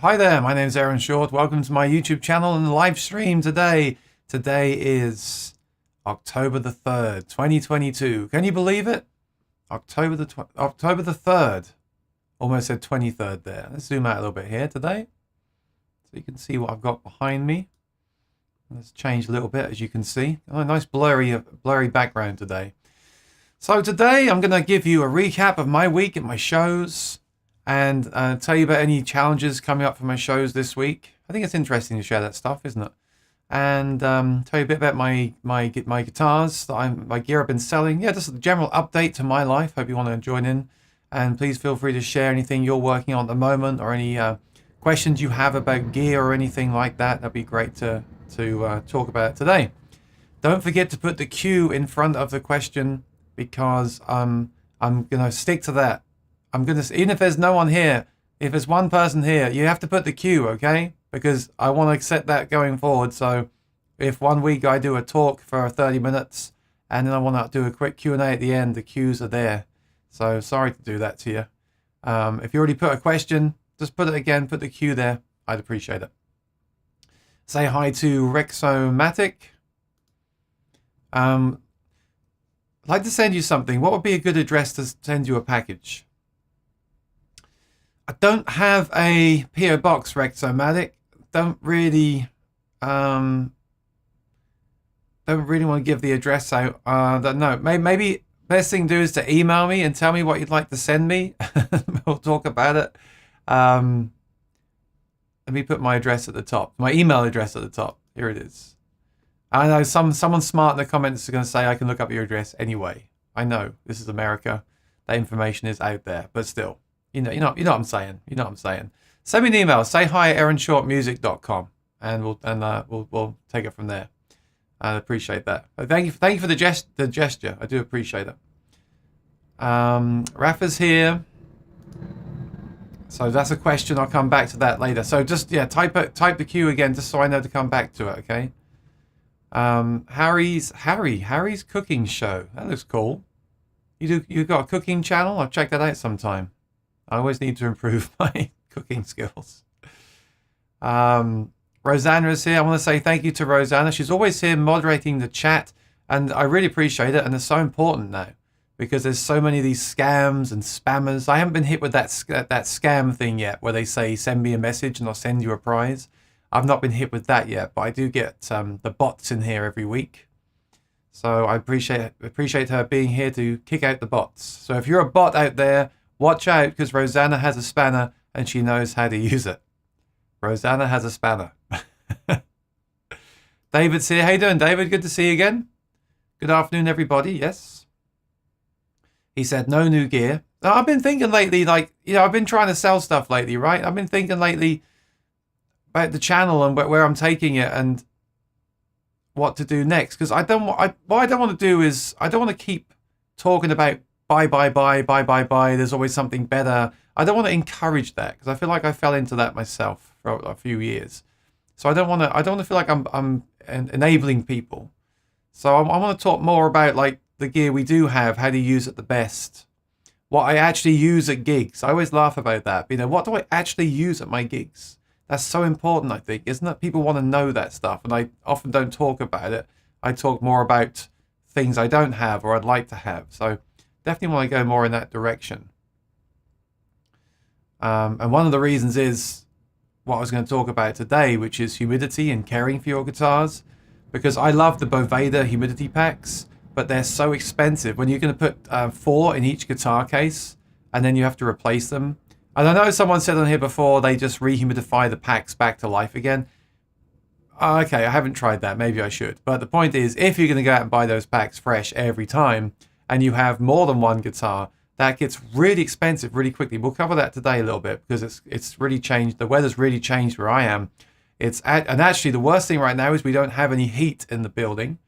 Hi there, my name is Aaron Short. Welcome to my YouTube channel and the live stream today. Today is October the 3rd, 2022. Can you believe it? October the 3rd. Almost said 23rd there. Let's zoom out a little bit here today so you can see what I've got behind me. Let's change a little bit, as you can see. Oh, nice blurry background today. So today I'm going to give you a recap of my week at my shows and tell you about any challenges coming up for my shows this week. I think it's interesting to share that stuff, isn't it? And tell you a bit about my guitars, my gear I've been selling. Yeah, just a general update to my life. Hope you want to join in. And please feel free to share anything you're working on at the moment or any questions you have about gear or anything like that. That'd be great to talk about today. Don't forget to put the Q in front of the question because I'm going to stick to that. Even if there's no one here, if there's one person here, you have to put the Q, okay? Because I want to set that going forward. So if one week I do a talk for 30 minutes and then I want to do a quick Q&A at the end, the Qs are there. So sorry to do that to you. If you already put a question, just put it again, put the Q there. I'd appreciate it. Say hi to Rexomatic. I'd like to send you something. What would be a good address to send you a package? I don't have a PO box, Rexomatic. Don't really want to give the address out. No, maybe best thing to do is to email me and tell me what you'd like to send me. We'll talk about it. Let me put my address at the top. My email address at the top. Here it is. I know someone smart in the comments is going to say I can look up your address anyway. I know this is America. That information is out there, but still. You know what I'm saying. You know what I'm saying. Send me an email. Say hi at aaronshortmusic.com, and we'll take it from there. I appreciate that. Thank you for the gesture. I do appreciate it. Rafa's here. So that's a question. I'll come back to that later. So just type the Q again, just so I know to come back to it. Okay. Harry's cooking show. That looks cool. You got a cooking channel? I'll check that out sometime. I always need to improve my cooking skills. Rosanna is here. I want to say thank you to Rosanna. She's always here moderating the chat, and I really appreciate it. And it's so important now because there's so many of these scams and spammers. I haven't been hit with that scam thing yet, where they say send me a message and I'll send you a prize. I've not been hit with that yet, but I do get the bots in here every week. So I appreciate her being here to kick out the bots. So if you're a bot out there, watch out, because Rosanna has a spanner and she knows how to use it. Rosanna has a spanner. David's here. How you doing, David? Good to see you again. Good afternoon, everybody. Yes. He said, no new gear. Now, I've been thinking lately, I've been trying to sell stuff lately, right? I've been thinking lately about the channel and where I'm taking it and what to do next. Because what I don't want to do is, I don't want to keep talking about buy, there's always something better. I don't want to encourage that because I feel like I fell into that myself for a few years. So I don't want to feel like I'm enabling people. So I want to talk more about like the gear we do have, how to use it the best, what I actually use at gigs. I always laugh about that. What do I actually use at my gigs? That's so important, I think, isn't it? People want to know that stuff, and I often don't talk about it. I talk more about things I don't have or I'd like to have. So definitely want to go more in that direction. And one of the reasons is what I was going to talk about today, which is humidity and caring for your guitars. Because I love the Boveda humidity packs, but they're so expensive. When you're going to put 4 in each guitar case, and then you have to replace them. And I know someone said on here before they just rehumidify the packs back to life again. Okay, I haven't tried that. Maybe I should. But the point is, if you're going to go out and buy those packs fresh every time, and you have more than one guitar, that gets really expensive really quickly. We'll cover that today a little bit because it's really changed. The weather's really changed where I am. And actually the worst thing right now is we don't have any heat in the building.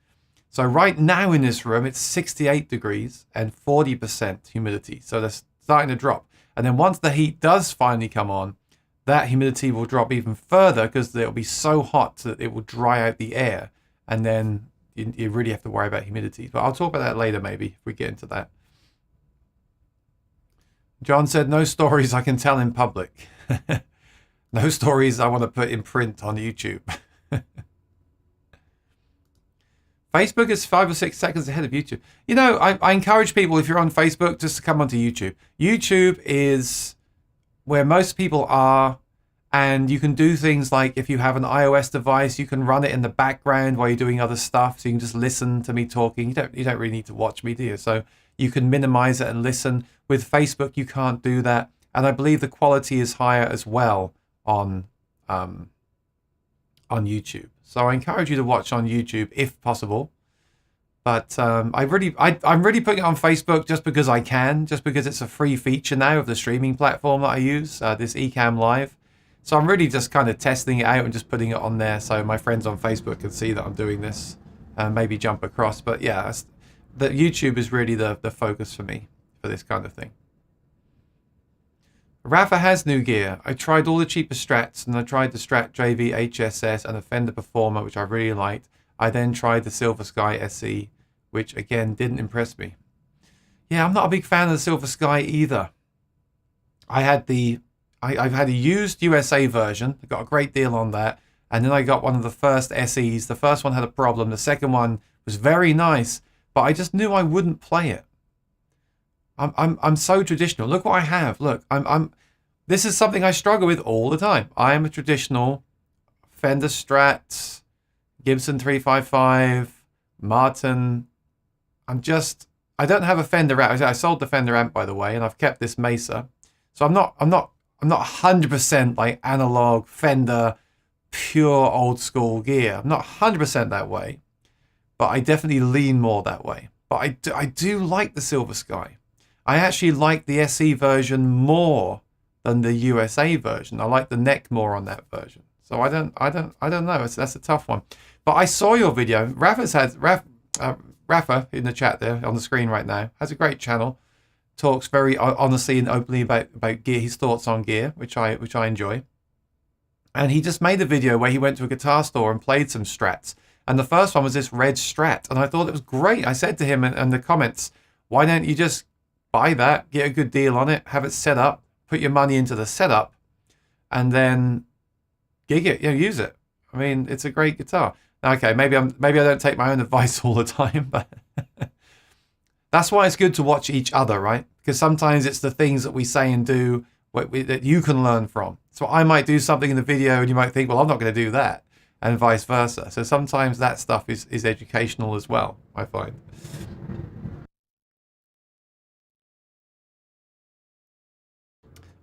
So right now in this room, it's 68 degrees and 40% humidity. So that's starting to drop. And then once the heat does finally come on, that humidity will drop even further because it'll be so hot that it will dry out the air. And then you really have to worry about humidity. But I'll talk about that later maybe if we get into that. John said, no stories I can tell in public. No stories I want to put in print on YouTube. Facebook is 5 or 6 seconds ahead of YouTube. You know, I encourage people, if you're on Facebook, just to come onto YouTube. YouTube is where most people are, and you can do things like, if you have an iOS device, you can run it in the background while you're doing other stuff, so you can just listen to me talking. You don't really need to watch me, do you? So you can minimize it and listen. With Facebook, you can't do that, and I believe the quality is higher as well on YouTube. So I encourage you to watch on YouTube if possible. But I'm really putting it on Facebook just because I can, just because it's a free feature now of the streaming platform that I use, this Ecamm Live. So I'm really just kind of testing it out and just putting it on there so my friends on Facebook can see that I'm doing this and maybe jump across. But yeah, the YouTube is really the focus for me for this kind of thing. Rafa has new gear. I tried all the cheaper Strats, and I tried the Strat JV HSS and a Fender Performer, which I really liked. I then tried the Silver Sky SE, which again didn't impress me. Yeah, I'm not a big fan of the Silver Sky either. I've had a used USA version. I got a great deal on that, and then I got one of the first SEs. The first one had a problem. The second one was very nice, but I just knew I wouldn't play it. I'm so traditional. Look what I have. Look, this is something I struggle with all the time. I am a traditional Fender Strat, Gibson 355, Martin. I don't have a Fender amp. I sold the Fender amp, by the way, and I've kept this Mesa. So I'm not 100% like analog Fender, pure old school gear. I'm not 100% that way, but I definitely lean more that way. But I do like the Silver Sky. I actually like the SE version more than the USA version. I like the neck more on that version. So I don't know. That's a tough one. But I saw your video. Rafa in the chat there on the screen right now has a great channel. Talks very honestly and openly about gear, his thoughts on gear, which I enjoy. And he just made a video where he went to a guitar store and played some Strats. And the first one was this red Strat, and I thought it was great. I said to him in the comments, why don't you just buy that, get a good deal on it, have it set up, put your money into the setup, and then gig it, use it. I mean, it's a great guitar. Okay, maybe I don't take my own advice all the time, but that's why it's good to watch each other, right? Because sometimes it's the things that we say and do that you can learn from. So I might do something in the video and you might think, well, I'm not going to do that, and vice versa. So sometimes that stuff is educational as well, I find.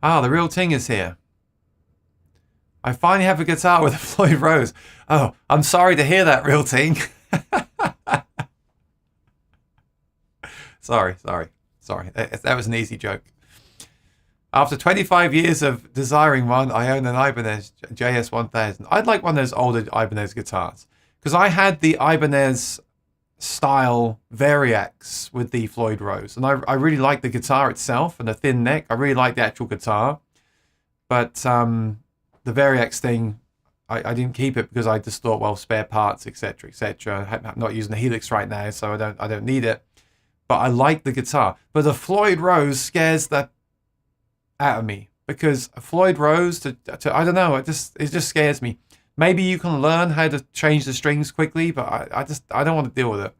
Ah, the real Ting is here. I finally have a guitar with a Floyd Rose. Oh, I'm sorry to hear that, real Ting. Sorry. That was an easy joke. After 25 years of desiring one, I own an Ibanez JS1000. I'd like one of those older Ibanez guitars, because I had the Ibanez style Variax with the Floyd Rose, and I really like the guitar itself and the thin neck. I really like the actual guitar, but the Variax thing, I didn't keep it because I just thought, well, spare parts, etc., etc. I'm not using the Helix right now, so I don't need it. But I like the guitar. But the Floyd Rose scares the out of me, because a Floyd Rose I don't know, it just scares me. Maybe you can learn how to change the strings quickly, but I don't want to deal with it.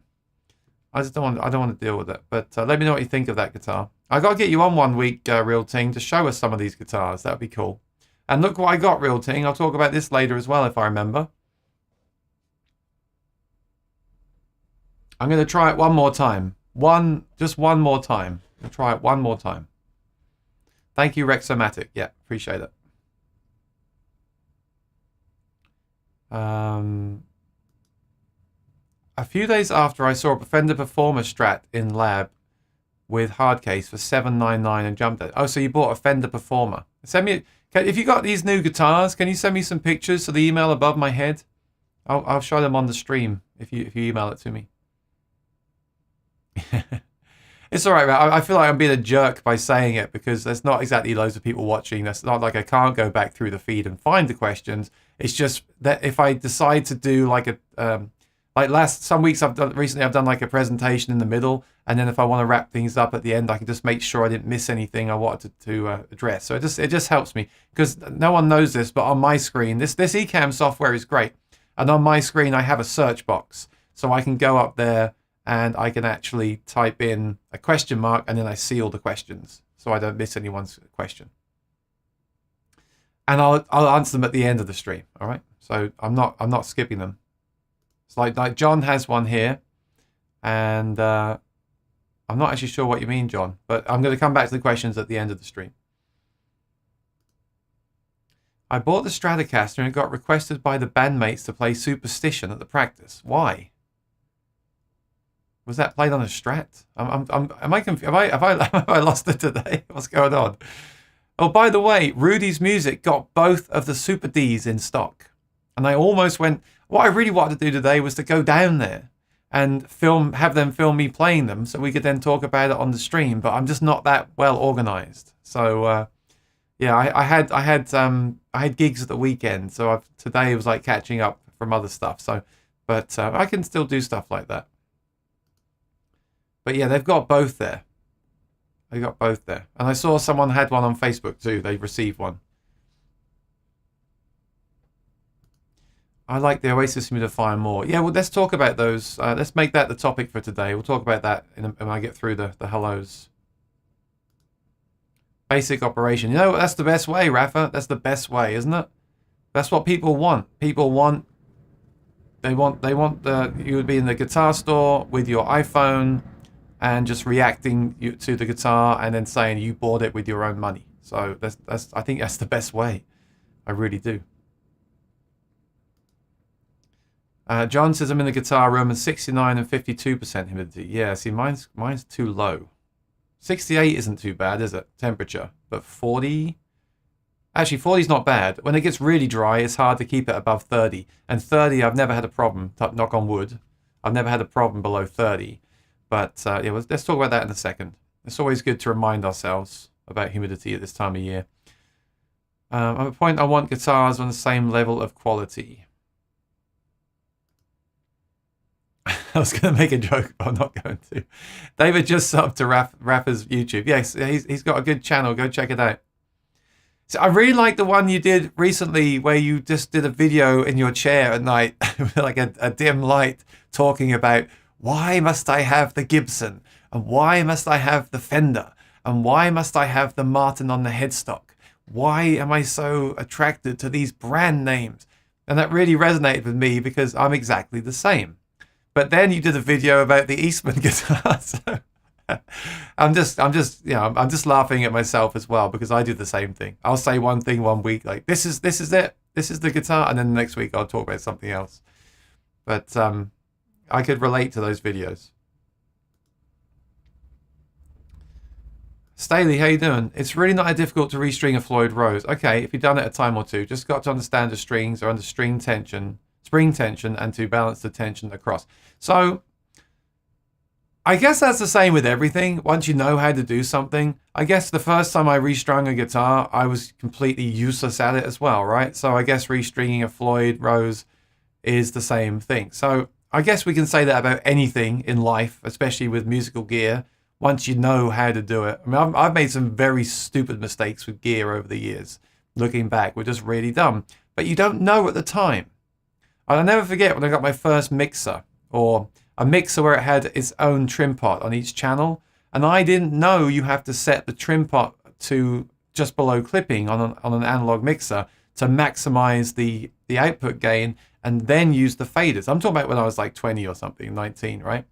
I don't want to deal with it. But let me know what you think of that guitar. I got to get you on one week, Real Ting, to show us some of these guitars. That would be cool. And look what I got, Real Ting. I'll talk about this later as well, if I remember. I'm going to try it one more time. Just one more time. I'll try it one more time. Thank you, Rexomatic. Yeah, appreciate it. A few days after, I saw a Fender Performer Strat in lab with hard case for $799 and jumped at it. Oh, so you bought a Fender Performer. Send me, if you got these new guitars, can you send me some pictures to the email above my head? I'll show them on the stream if you email it to me. It's all right, man. I feel like I'm being a jerk by saying it, because there's not exactly loads of people watching. That's not like I can't go back through the feed and find the questions. It's just that if I decide to do like Like some weeks recently I've done like a presentation in the middle, and then if I want to wrap things up at the end, I can just make sure I didn't miss anything I wanted to address. So it just helps me, because no one knows this, but on my screen, this Ecamm software is great, and on my screen I have a search box, so I can go up there and I can actually type in a question mark, and then I see all the questions, so I don't miss anyone's question. And I'll answer them at the end of the stream. All right, so I'm not skipping them. It's like John has one here, and I'm not actually sure what you mean, John, but I'm going to come back to the questions at the end of the stream. I bought the Stratocaster and it got requested by the bandmates to play Superstition at the practice. Why? Was that played on a Strat? Am I confused? Have I lost it today? What's going on? Oh, by the way, Rudy's Music got both of the Super Ds in stock, and I almost went. What I really wanted to do today was to go down there and have them film me playing them, so we could then talk about it on the stream. But I'm just not that well organized. So yeah, I had gigs at the weekend, so today was like catching up from other stuff. So, but I can still do stuff like that. But yeah, they've got both there. They got both there, and I saw someone had one on Facebook too. They received one. I like the Oasis humidifier more. Yeah, well, let's talk about those. Let's make that the topic for today. We'll talk about that when I get through the hellos. Basic operation. You know, that's the best way, Rafa. That's the best way, isn't it? That's what people want. People want. They want you would be in the guitar store with your iPhone and just reacting to the guitar and then saying you bought it with your own money. So I think that's the best way. I really do. John says I'm in the guitar room and 69 and 52% humidity. Yeah, see, mine's too low. 68 isn't too bad, is it? Temperature, but 40. Actually, 40 is not bad. When it gets really dry, it's hard to keep it above 30. And 30, I've never had a problem. Knock on wood. I've never had a problem below 30. But yeah, let's talk about that in a second. It's always good to remind ourselves about humidity at this time of year. At a point, I want guitars on the same level of quality. I was going to make a joke, but I'm not going to. David just subbed to Rafa's YouTube. Yes, he's got a good channel. Go check it out. So I really like the one you did recently where you just did a video in your chair at night with like a dim light talking about why must I have the Gibson, and why must I have the Fender, and why must I have the Martin on the headstock? Why am I so attracted to these brand names? And that really resonated with me because I'm exactly the same. But then you did a video about the Eastman guitar. So I'm just laughing at myself as well because I do the same thing. I'll say one thing one week, like this is it, this is the guitar, and then the next week I'll talk about something else. But I could relate to those videos. Staley, how you doing? It's really not that difficult to restring a Floyd Rose. Okay, if you've done it a time or two, just got to understand the strings are under spring tension, and to balance the tension across. So I guess that's the same with everything. Once you know how to do something, I guess the first time I restrung a guitar, I was completely useless at it as well, right? So I guess restringing a Floyd Rose is the same thing. So I guess we can say that about anything in life, especially with musical gear, once you know how to do it. I mean, I've made some very stupid mistakes with gear over the years. Looking back, we're just really dumb. But you don't know at the time. I'll never forget when I got my first mixer, or a mixer where it had its own trim pot on each channel. And I didn't know you have to set the trim pot to just below clipping on an analog mixer to maximize the output gain and then use the faders. I'm talking about when I was like 20 or something, 19, right?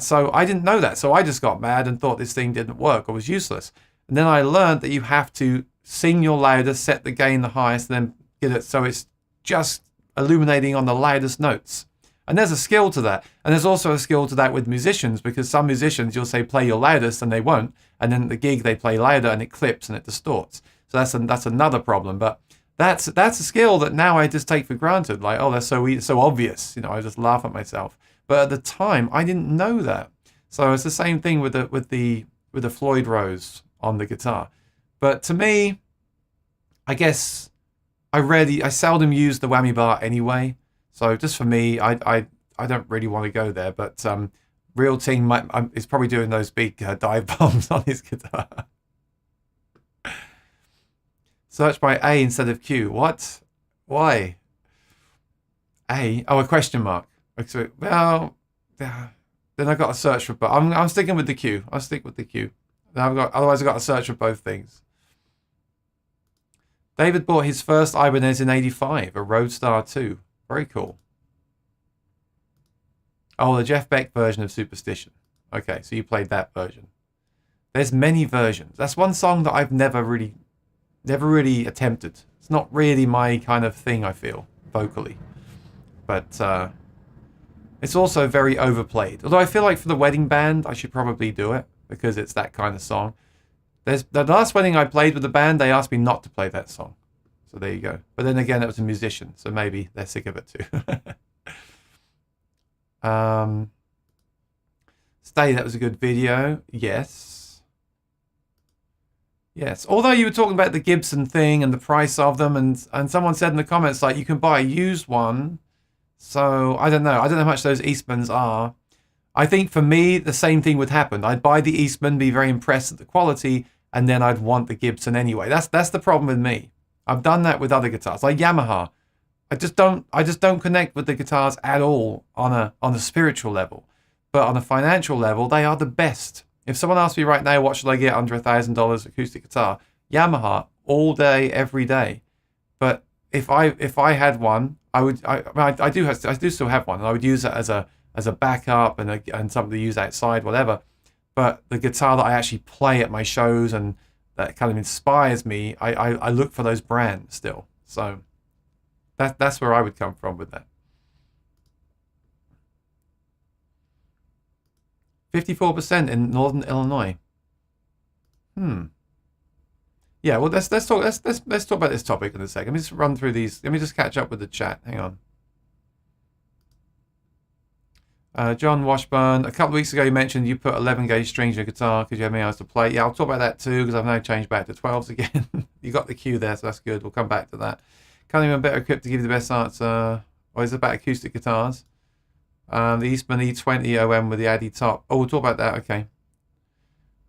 So I didn't know that. So I just got mad and thought this thing didn't work or was useless. And then I learned that you have to sing your loudest, set the gain the highest, and then get it so it's just illuminating on the loudest notes. And there's a skill to that. And there's also a skill to that with musicians, because some musicians, you'll say play your loudest and they won't. And then the gig they play louder and it clips and it distorts. So that's another problem. But that's a skill that now I just take for granted. Like, oh, that's so obvious. You know, I just laugh at myself. But at the time, I didn't know that. So it's the same thing with the Floyd Rose on the guitar. But to me, I guess I seldom use the whammy bar anyway. So just for me, I I don't really want to go there, but Real Ting is probably doing those big dive bombs on his guitar. Search by A instead of Q. What? Why? A? Oh, a question mark. So, well, then I've got to search for both. I'm sticking with the Q. I'll stick with the Q. Otherwise, I've got to search for both things. David bought his first Ibanez in '85, a Roadstar 2. Very cool. Oh, the Jeff Beck version of Superstition. Okay, so you played that version. There's many versions. That's one song that I've never really attempted. It's not really my kind of thing, I feel, vocally. But it's also very overplayed. Although I feel like for the wedding band, I should probably do it because it's that kind of song. The last wedding I played with the band, they asked me not to play that song. So there you go. But then again, it was a musician, so maybe they're sick of it too. Stay, that was a good video. Yes. Yes. Although you were talking about the Gibson thing and the price of them, and someone said in the comments, like, you can buy a used one. So I don't know. I don't know how much those Eastmans are. I think for me, the same thing would happen. I'd buy the Eastman, be very impressed at the quality, and then I'd want the Gibson anyway. That's the problem with me. I've done that with other guitars, like Yamaha. I just don't connect with the guitars at all on a spiritual level, but on a financial level, they are the best. If someone asks me right now, what should I get under $1,000 acoustic guitar? Yamaha all day, every day. But if I had one, I do still have one, and I would use it as a backup and something to use outside, whatever. But the guitar that I actually play at my shows and that kind of inspires me, I look for those brands still. So that's where I would come from with that. 54% in Northern Illinois. Yeah, well, let's talk about this topic in a second. Let me just run through these. Let me just catch up with the chat. Hang on. John Washburn, a couple of weeks ago you mentioned you put 11 gauge strings in your guitar because you have many hours to play. Yeah, I'll talk about that too because I've now changed back to 12s again. You got the cue there, so that's good. We'll come back to that. Can't even better equipped to give you the best answer. Or is it about acoustic guitars? The Eastman E20 OM with the Addy top. Oh, we'll talk about that. Okay.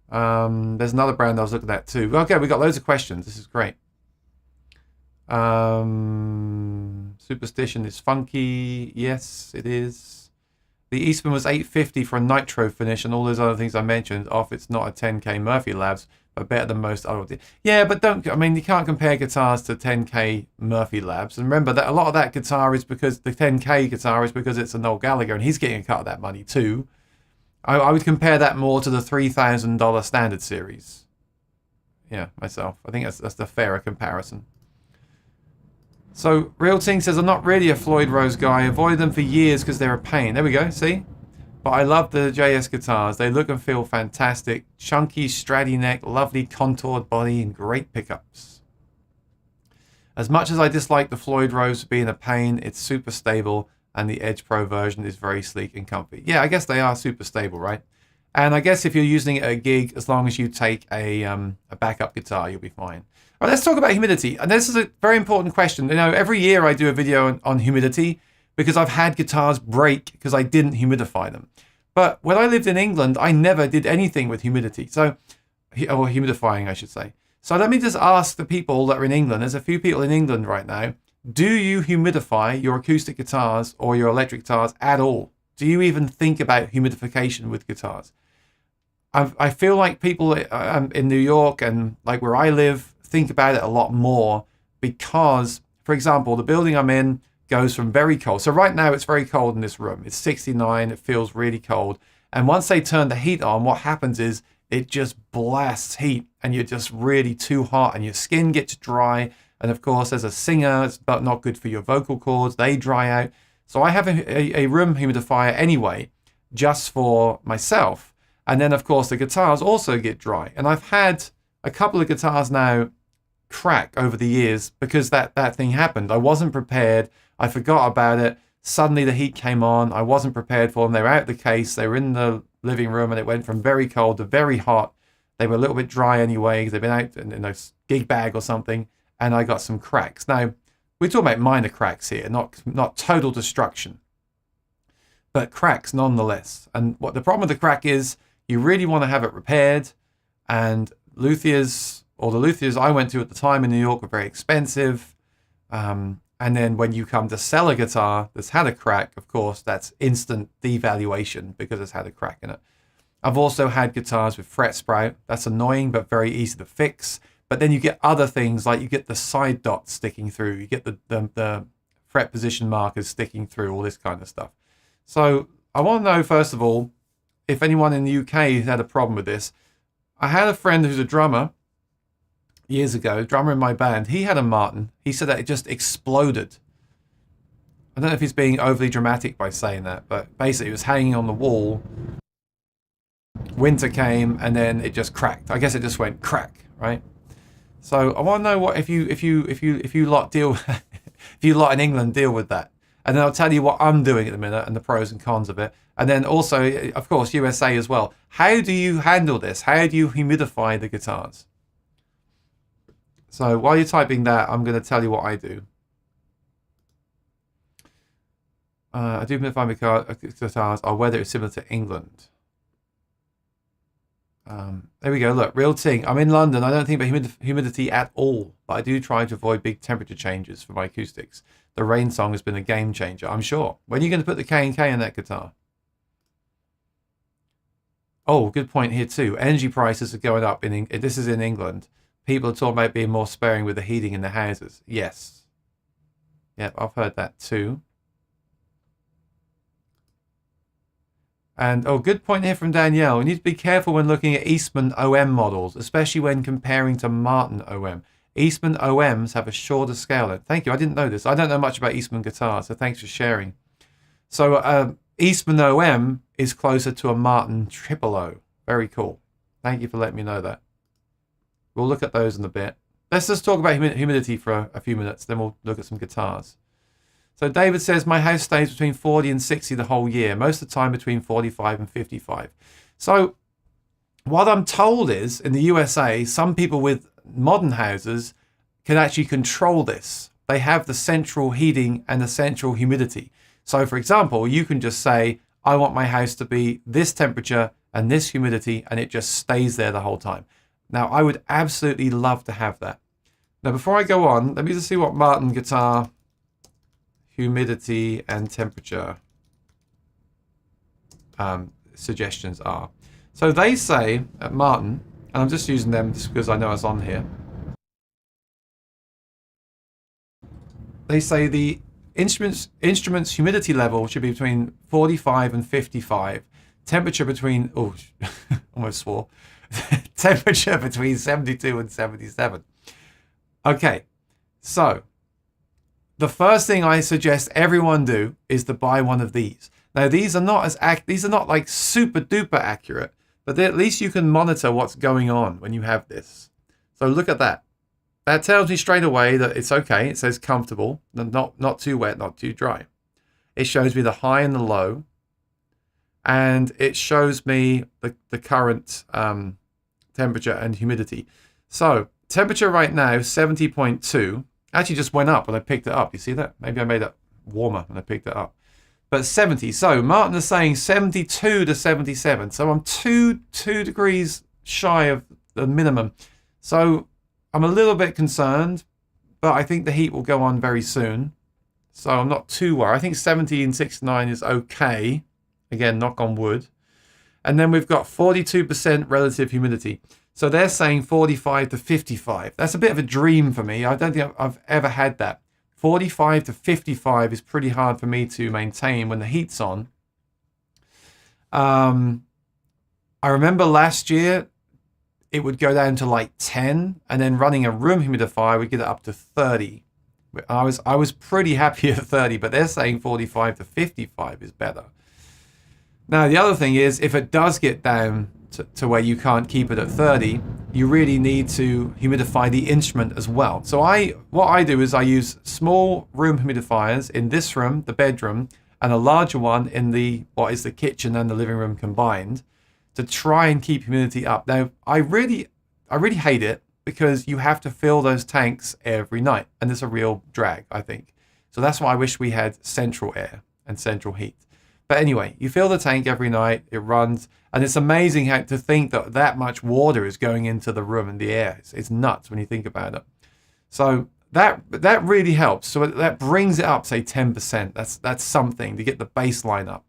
There's another brand I was looking at too. Okay, we got loads of questions. This is great. Superstition is funky. Yes, it is. The Eastman was $850 for a nitro finish and all those other things I mentioned. Off, it's not a 10K Murphy Labs, but better than most other. Yeah, but you can't compare guitars to 10K Murphy Labs. And remember that a lot of that guitar is because the 10K guitar is because it's a Noel Gallagher and he's getting a cut of that money too. I would compare that more to the $3,000 standard series. Yeah, myself. I think that's the fairer comparison. So, Real Ting says, I'm not really a Floyd Rose guy. I avoided them for years because they're a pain. There we go, see? But I love the JS guitars. They look and feel fantastic. Chunky, stratty neck, lovely contoured body, and great pickups. As much as I dislike the Floyd Rose being a pain, it's super stable, and the Edge Pro version is very sleek and comfy. Yeah, I guess they are super stable, right? And I guess if you're using it at a gig, as long as you take a backup guitar, you'll be fine. All right, let's talk about humidity. And this is a very important question. You know, every year I do a video on humidity because I've had guitars break because I didn't humidify them. But when I lived in England, I never did anything with humidity. So, or humidifying, I should say. So let me just ask the people that are in England. There's a few people in England right now. Do you humidify your acoustic guitars or your electric guitars at all? Do you even think about humidification with guitars? I feel like people in New York and like where I live think about it a lot more because, for example, the building I'm in goes from very cold. So right now it's very cold in this room. It's 69. It feels really cold. And once they turn the heat on, what happens is it just blasts heat and you're just really too hot and your skin gets dry. And of course, as a singer, it's not good for your vocal cords. They dry out. So I have a room humidifier anyway, just for myself. And then, of course, the guitars also get dry. And I've had a couple of guitars now crack over the years because that thing happened. I wasn't prepared. I forgot about it. Suddenly the heat came on. I wasn't prepared for them. They were out of the case. They were in the living room and it went from very cold to very hot. They were a little bit dry anyway because they've been out in a gig bag or something. And I got some cracks. Now, we're talking about minor cracks here, not total destruction. but cracks nonetheless. And what the problem with the crack is, you really want to have it repaired, and luthiers, or the luthiers I went to at the time in New York, were very expensive. And then when you come to sell a guitar that's had a crack, of course, that's instant devaluation because it's had a crack in it. I've also had guitars with fret sprout. That's annoying, but very easy to fix. But then you get other things, like you get the side dots sticking through, you get the fret position markers sticking through, all this kind of stuff. So I want to know, first of all, if anyone in the UK had a problem with this. I had a friend who's a drummer years ago, drummer in my band. He had a Martin. He said that it just exploded. I don't know if he's being overly dramatic by saying that, but basically it was hanging on the wall. Winter came and then it just cracked. I guess it just went crack, right? So I want to know what if you lot deal if you lot in England deal with that. And then I'll tell you what I'm doing at the minute and the pros and cons of it. And then also, of course, USA as well. How do you handle this? How do you humidify the guitars? So while you're typing that, I'm going to tell you what I do. I do humidify my guitars, or whether it's similar to England. There we go. Look, real thing. I'm in London. I don't think about humidity at all, but I do try to avoid big temperature changes for my acoustics. The rain song has been a game changer, I'm sure. When are you going to put the K&K in that guitar? Oh, good point here too. Energy prices are going up. This is in England. People are talking about being more sparing with the heating in the houses. Yes. Yep, I've heard that too. And, oh, good point here from Danielle. We need to be careful when looking at Eastman OM models, especially when comparing to Martin OM. Eastman OMs have a shorter scale length. Thank you. I didn't know this. I don't know much about Eastman guitars, so thanks for sharing. So Eastman OM is closer to a Martin Triple O. Very cool. Thank you for letting me know that. We'll look at those in a bit. Let's just talk about humidity for a few minutes, then we'll look at some guitars. So David says, my house stays between 40 and 60 the whole year, most of the time between 45 and 55. So what I'm told is, in the USA, some people with modern houses can actually control this. They have the central heating and the central humidity. So for example, you can just say, I want my house to be this temperature and this humidity, and it just stays there the whole time. Now, I would absolutely love to have that. Now, before I go on, let me just see what Martin guitar humidity and temperature suggestions are. So they say at Martin, and I'm just using them just because I know it's on here. They say the instrument's humidity level should be between 45 and 55. Temperature between, oh, almost swore. Temperature between 72 and 77. Okay, so the first thing I suggest everyone do is to buy one of these. Now, these are not like super duper accurate, but at least you can monitor what's going on when you have this. So look at that. That tells me straight away that it's okay. It says comfortable, not too wet, not too dry. It shows me the high and the low, and it shows me the current temperature and humidity. So temperature right now, 70.2. Actually just went up when I picked it up. You see that? Maybe I made it warmer when I picked it up. But 70. So Martin is saying 72 to 77. So I'm two degrees shy of the minimum. So I'm a little bit concerned, but I think the heat will go on very soon. So I'm not too worried. I think 70 and 69 is okay. Again, knock on wood. And then we've got 42% relative humidity. So they're saying 45 to 55. That's a bit of a dream for me. I don't think I've ever had that. 45 to 55 is pretty hard for me to maintain when the heat's on. I remember last year, it would go down to like 10, and then running a room humidifier would get it up to 30. I was pretty happy at 30, but they're saying 45 to 55 is better. Now, the other thing is, if it does get down to where you can't keep it at 30, you really need to humidify the instrument as well. So what I do is I use small room humidifiers in this room, the bedroom, and a larger one in what is the kitchen and the living room combined, to try and keep humidity up. Now, I really hate it because you have to fill those tanks every night, and it's a real drag, I think. So that's why I wish we had central air and central heat. But anyway, you fill the tank every night, it runs, and it's amazing how to think that that much water is going into the room and the air. It's nuts when you think about it. So that really helps. So that brings it up, say 10%. That's something to get the baseline up.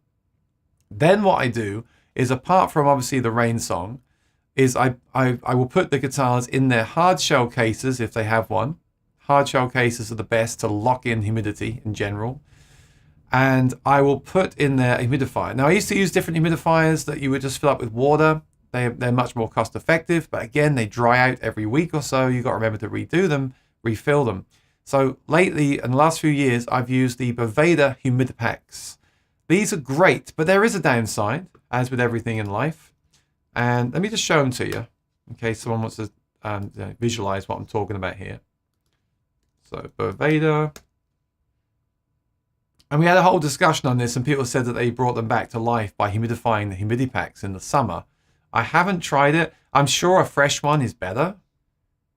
Then what I do is, apart from obviously the rain song, is I will put the guitars in their hard shell cases if they have one. Hard shell cases are the best to lock in humidity in general. And I will put in their humidifier. Now, I used to use different humidifiers that you would just fill up with water. They're much more cost effective, but again, they dry out every week or so. You've got to remember to redo them, refill them. So lately, in the last few years, I've used the Boveda Humidipacks. These are great, but there is a downside, as with everything in life. And let me just show them to you, in case someone wants to visualize what I'm talking about here. So Boveda. And we had a whole discussion on this, and people said that they brought them back to life by humidifying the humidipacks in the summer. I haven't tried it. I'm sure a fresh one is better.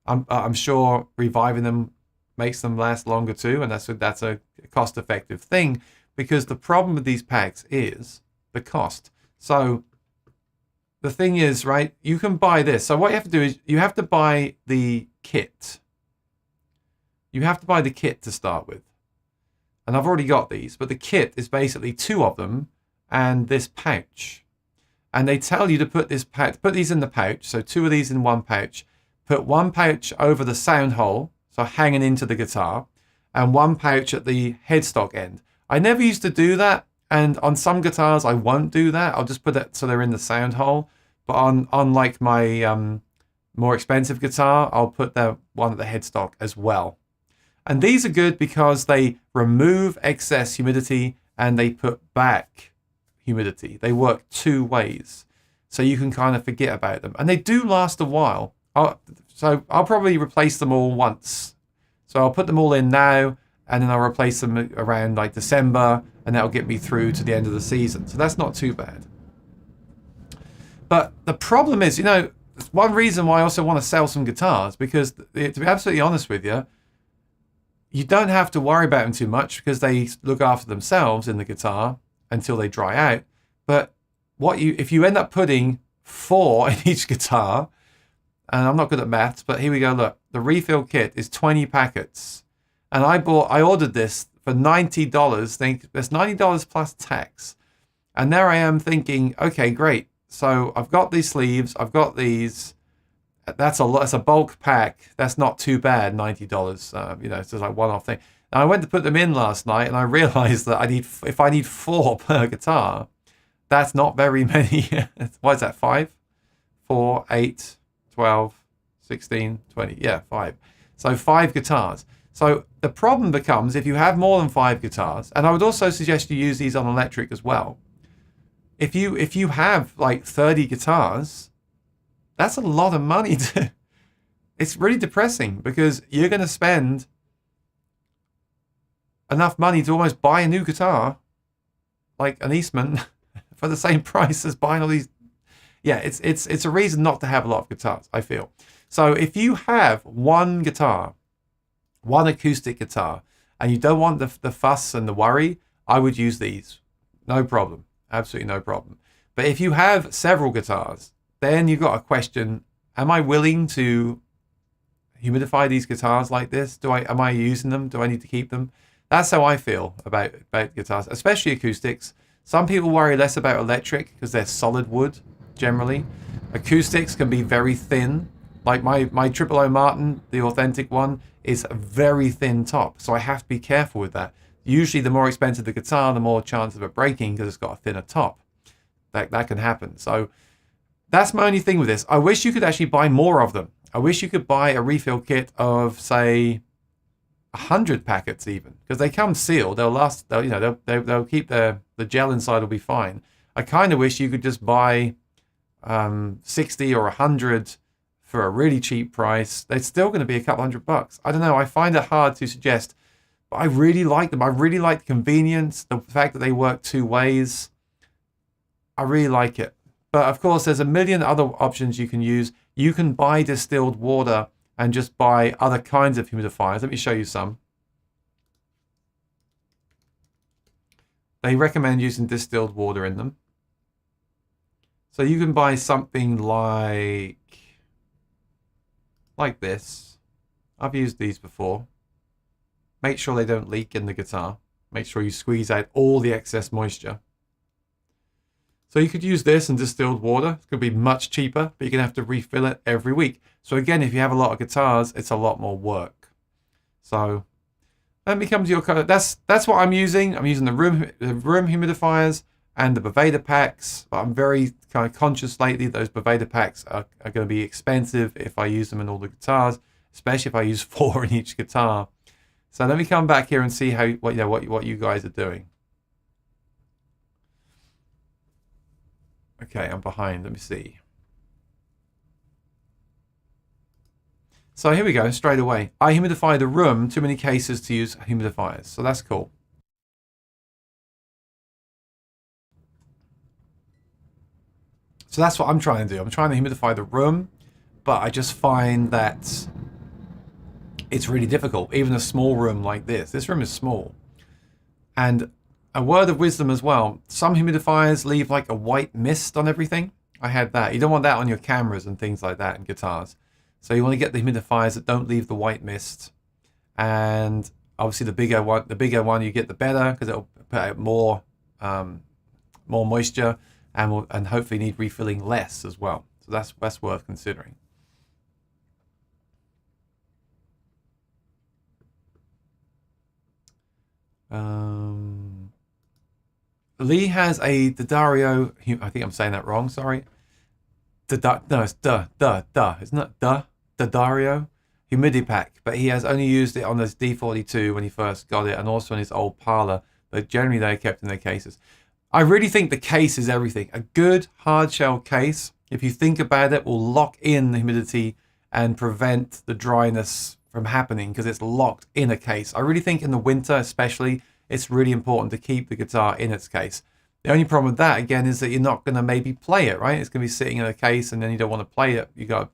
I'm sure reviving them makes them last longer too, and that's a cost-effective thing, because the problem with these packs is the cost. So the thing is, right, you can buy this. So what you have to do is you have to buy the kit. You have to buy the kit to start with. And I've already got these, but the kit is basically 2 of them and this pouch. And they tell you to put these in the pouch. So 2 of these in 1 pouch. Put 1 pouch over the sound hole, so hanging into the guitar, and 1 pouch at the headstock end. I never used to do that, and on some guitars I won't do that. I'll just put it so they're in the sound hole. But on like my more expensive guitar, I'll put the one at the headstock as well. And these are good because they remove excess humidity and they put back humidity. They work 2 ways. So you can kind of forget about them. And they do last a while. So I'll probably replace them all once. So I'll put them all in now, and then I'll replace them around like December, and that'll get me through to the end of the season. So that's not too bad. But the problem is, one reason why I also want to sell some guitars, because to be absolutely honest with you, you don't have to worry about them too much because they look after themselves in the guitar until they dry out. But if you end up putting 4 in each guitar, and I'm not good at maths, but here we go, look, the refill kit is 20 packets. And I ordered this for $90. Think that's $90 plus tax. And there I am thinking, okay, great. So I've got these sleeves, I've got these. That's a lot. That's a bulk pack. That's not too bad. $90. It's just like one-off thing. Now I went to put them in last night, and I realized that if I need 4 per guitar, that's not very many. What is that? 5, 4, 8, 12, 16, 20. Yeah, 5. So 5 guitars. So the problem becomes if you have more than 5 guitars, and I would also suggest you use these on electric as well. If you have like 30 guitars, that's a lot of money. It's really depressing because you're going to spend enough money to almost buy a new guitar, like an Eastman, for the same price as buying all these. Yeah, it's a reason not to have a lot of guitars, I feel. So if you have 1 guitar, 1 acoustic guitar, and you don't want the fuss and the worry, I would use these. No problem. Absolutely no problem. But if you have several guitars, then you've got a question, am I willing to humidify these guitars like this? Am I using them? Do I need to keep them? That's how I feel about guitars, especially acoustics. Some people worry less about electric because they're solid wood, generally. Acoustics can be very thin. Like my Triple O Martin, the authentic one, is a very thin top. So I have to be careful with that. Usually the more expensive the guitar, the more chance of it breaking because it's got a thinner top. That can happen. So that's my only thing with this. I wish you could actually buy more of them. I wish you could buy a refill kit of, say, 100 packets even, because they come sealed. They'll last. They'll keep the gel inside. Will be fine. I kind of wish you could just buy 60 or 100 for a really cheap price. They're still going to be a couple $100. I don't know. I find it hard to suggest, but I really like them. I really like the convenience, the fact that they work 2 ways. I really like it. But of course, there's a million other options you can use. You can buy distilled water and just buy other kinds of humidifiers. Let me show you some. They recommend using distilled water in them. So you can buy something like this. I've used these before. Make sure they don't leak in the guitar. Make sure you squeeze out all the excess moisture. So you could use this and distilled water. It's going to be much cheaper, but you're going to have to refill it every week. So again, if you have a lot of guitars, it's a lot more work. So let me come to your color. That's what I'm using. I'm using the room humidifiers and the Boveda packs, but I'm very kind of conscious lately those Boveda packs are going to be expensive if I use them in all the guitars, especially if I use 4 in each guitar. So let me come back here and see what you guys are doing. Okay, I'm behind. Let me see. So here we go, straight away. I humidify the room, too many cases to use humidifiers. So that's cool. So that's what I'm trying to do. I'm trying to humidify the room, but I just find that it's really difficult. Even a small room like this. This room is small. And a word of wisdom as well. Some humidifiers leave like a white mist on everything. I had that. You don't want that on your cameras and things like that in guitars. So you want to get the humidifiers that don't leave the white mist. And obviously the bigger one you get, the better, because it'll put out more moisture and hopefully need refilling less as well. So that's worth considering. Lee has a D'Addario, I think I'm saying that wrong, sorry. No, it's isn't it D'Addario Humidipack, but he has only used it on this D42 when he first got it, and also on his old Parlor, but generally they're kept in their cases. I really think the case is everything. A good hard shell case, if you think about it, will lock in the humidity and prevent the dryness from happening because it's locked in a case. I really think in the winter especially, it's really important to keep the guitar in its case. The only problem with that, again, is that you're not going to maybe play it, right? It's going to be sitting in a case and then you don't want to play it. You got to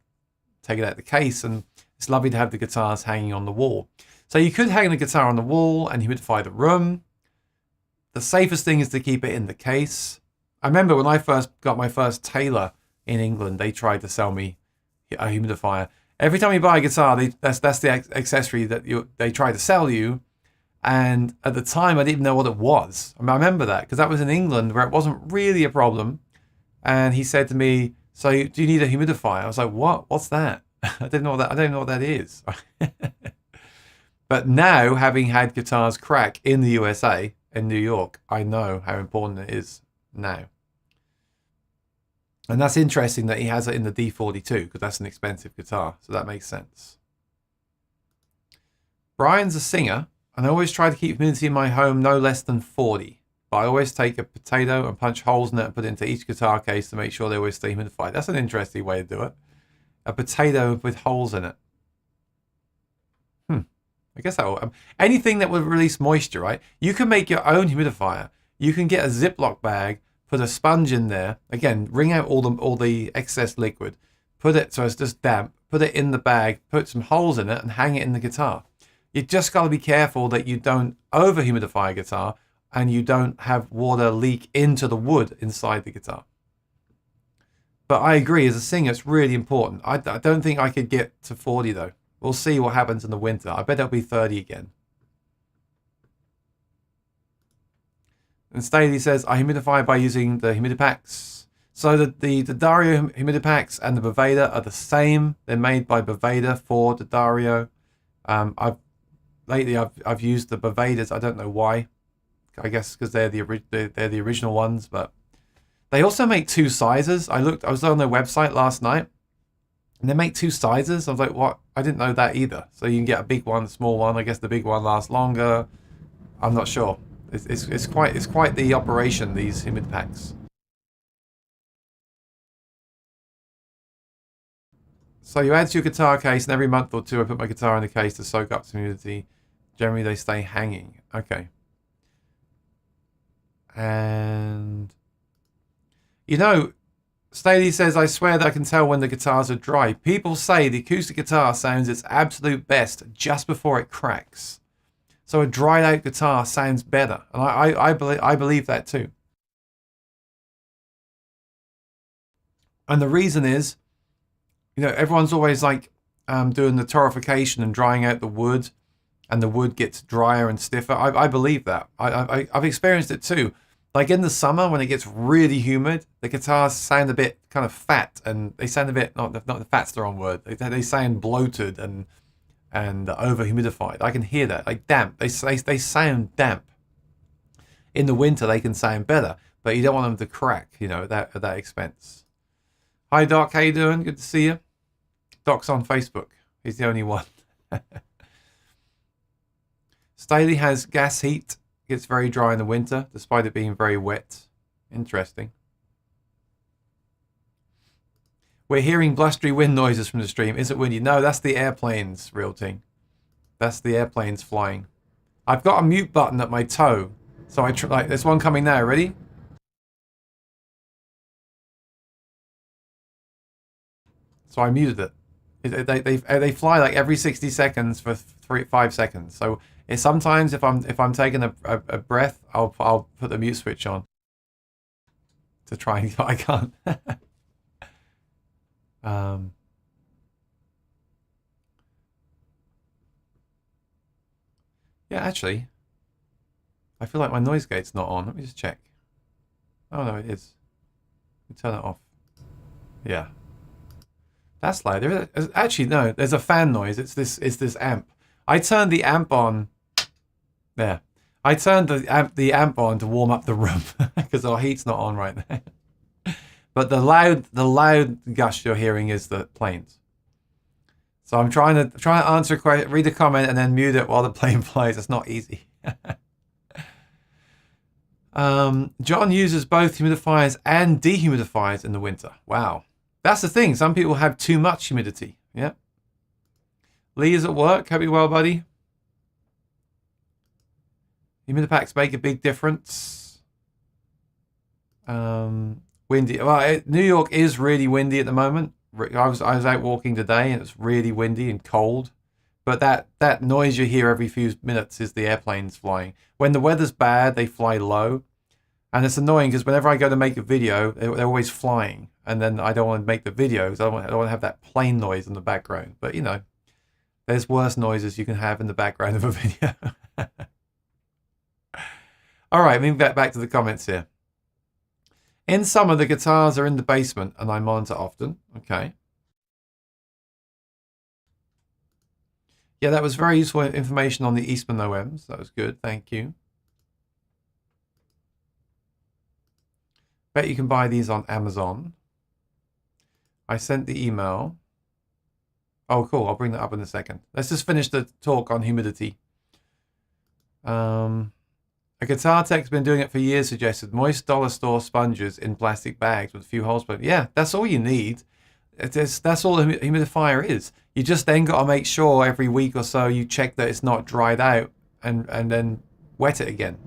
take it out of the case, and it's lovely to have the guitars hanging on the wall. So you could hang the guitar on the wall and humidify the room. The safest thing is to keep it in the case. I remember when I first got my first Taylor in England, they tried to sell me a humidifier. Every time you buy a guitar, that's the accessory that they try to sell you. And at the time, I didn't even know what it was. I remember that because that was in England where it wasn't really a problem. And he said to me, "So do you need a humidifier?" I was like, "What? What's that?" I don't know what that is. But now, having had guitars crack in the USA, in New York, I know how important it is now. And that's interesting that he has it in the D42 because that's an expensive guitar. So that makes sense. Brian's a singer, and I always try to keep humidity in my home no less than 40. But I always take a potato and punch holes in it and put it into each guitar case to make sure they always stay humidified. That's an interesting way to do it. A potato with holes in it. I guess that will, anything that would release moisture, right? You can make your own humidifier. You can get a Ziploc bag, put a sponge in there. Again, wring out all the excess liquid. Put it so it's just damp. Put it in the bag. Put some holes in it and hang it in the guitar. You just got to be careful that you don't over humidify a guitar and you don't have water leak into the wood inside the guitar. But I agree, as a singer, it's really important. I don't think I could get to 40 though. We'll see what happens in the winter. I bet it'll be 30 again. And Staley says, I humidify by using the humidipacks. So the D'Addario humidipacks and the Boveda are the same. They're made by Boveda for D'Addario. Lately I've used the Bovedas. I don't know why. I guess because they're the original ones. But they also make 2 sizes. I was on their website last night. And they make 2 sizes. I was like, what? I didn't know that either. So you can get a big one, a small one. I guess the big one lasts longer. I'm not sure. It's quite the operation, these humid packs. So you add to your guitar case, and every month or 2 I put my guitar in the case to soak up some humidity. Generally they stay hanging. Okay. And Staley says, I swear that I can tell when the guitars are dry. People say the acoustic guitar sounds its absolute best just before it cracks. So a dried out guitar sounds better. And I believe that too. And the reason is, everyone's always like doing the torrefication and drying out the wood, and the wood gets drier and stiffer. I believe that. I've experienced it too. Like in the summer when it gets really humid, the guitars sound a bit kind of fat, and they sound a bit, not the fat's the wrong word. They sound bloated and over humidified. I can hear that, like damp. They sound damp. In the winter they can sound better, but you don't want them to crack, at that expense. Hi Doc, how you doing? Good to see you. Doc's on Facebook. He's the only one. Staley has gas heat. Gets very dry in the winter, despite it being very wet. Interesting. We're hearing blustery wind noises from the stream. Is it windy? No, that's the airplanes, real thing. That's the airplanes flying. I've got a mute button at my toe. So there's one coming now. Ready? So I muted it. They fly like every 60 seconds for 5 seconds. So sometimes if I'm taking a breath, I'll put the mute switch on to try and I can't. Yeah, actually, I feel like my noise gate's not on. Let me just check. Oh no, it is. Let me turn it off. Yeah. That's loud. Actually, no, there's a fan noise. It's this amp. I turned the amp on. There. I turned the amp on to warm up the room because our heat's not on right now. But the loud gush you're hearing is the planes. So I'm trying to answer a question, read a comment, and then mute it while the plane flies. It's not easy. John uses both humidifiers and dehumidifiers in the winter. Wow. That's the thing. Some people have too much humidity. Yeah. Lee is at work. Hope you're well, buddy. Humidipacks make a big difference. Windy. Well, New York is really windy at the moment. I was out walking today, and it's really windy and cold. But that noise you hear every few minutes is the airplanes flying. When the weather's bad, they fly low. And it's annoying because whenever I go to make a video, they're always flying. And then I don't want to make the videos. I don't want to have that plane noise in the background. But, there's worse noises you can have in the background of a video. All right, moving back to the comments here. In summer, the guitars are in the basement and I monitor often. Okay. Yeah, that was very useful information on the Eastman OMs. That was good. Thank you. Bet you can buy these on Amazon. I sent the email. Oh, cool. I'll bring that up in a second. Let's just finish the talk on humidity. A guitar tech's been doing it for years, suggested moist dollar store sponges in plastic bags with a few holes. But yeah, that's all you need. That's all a humidifier is. You just then got to make sure every week or so you check that it's not dried out and then wet it again.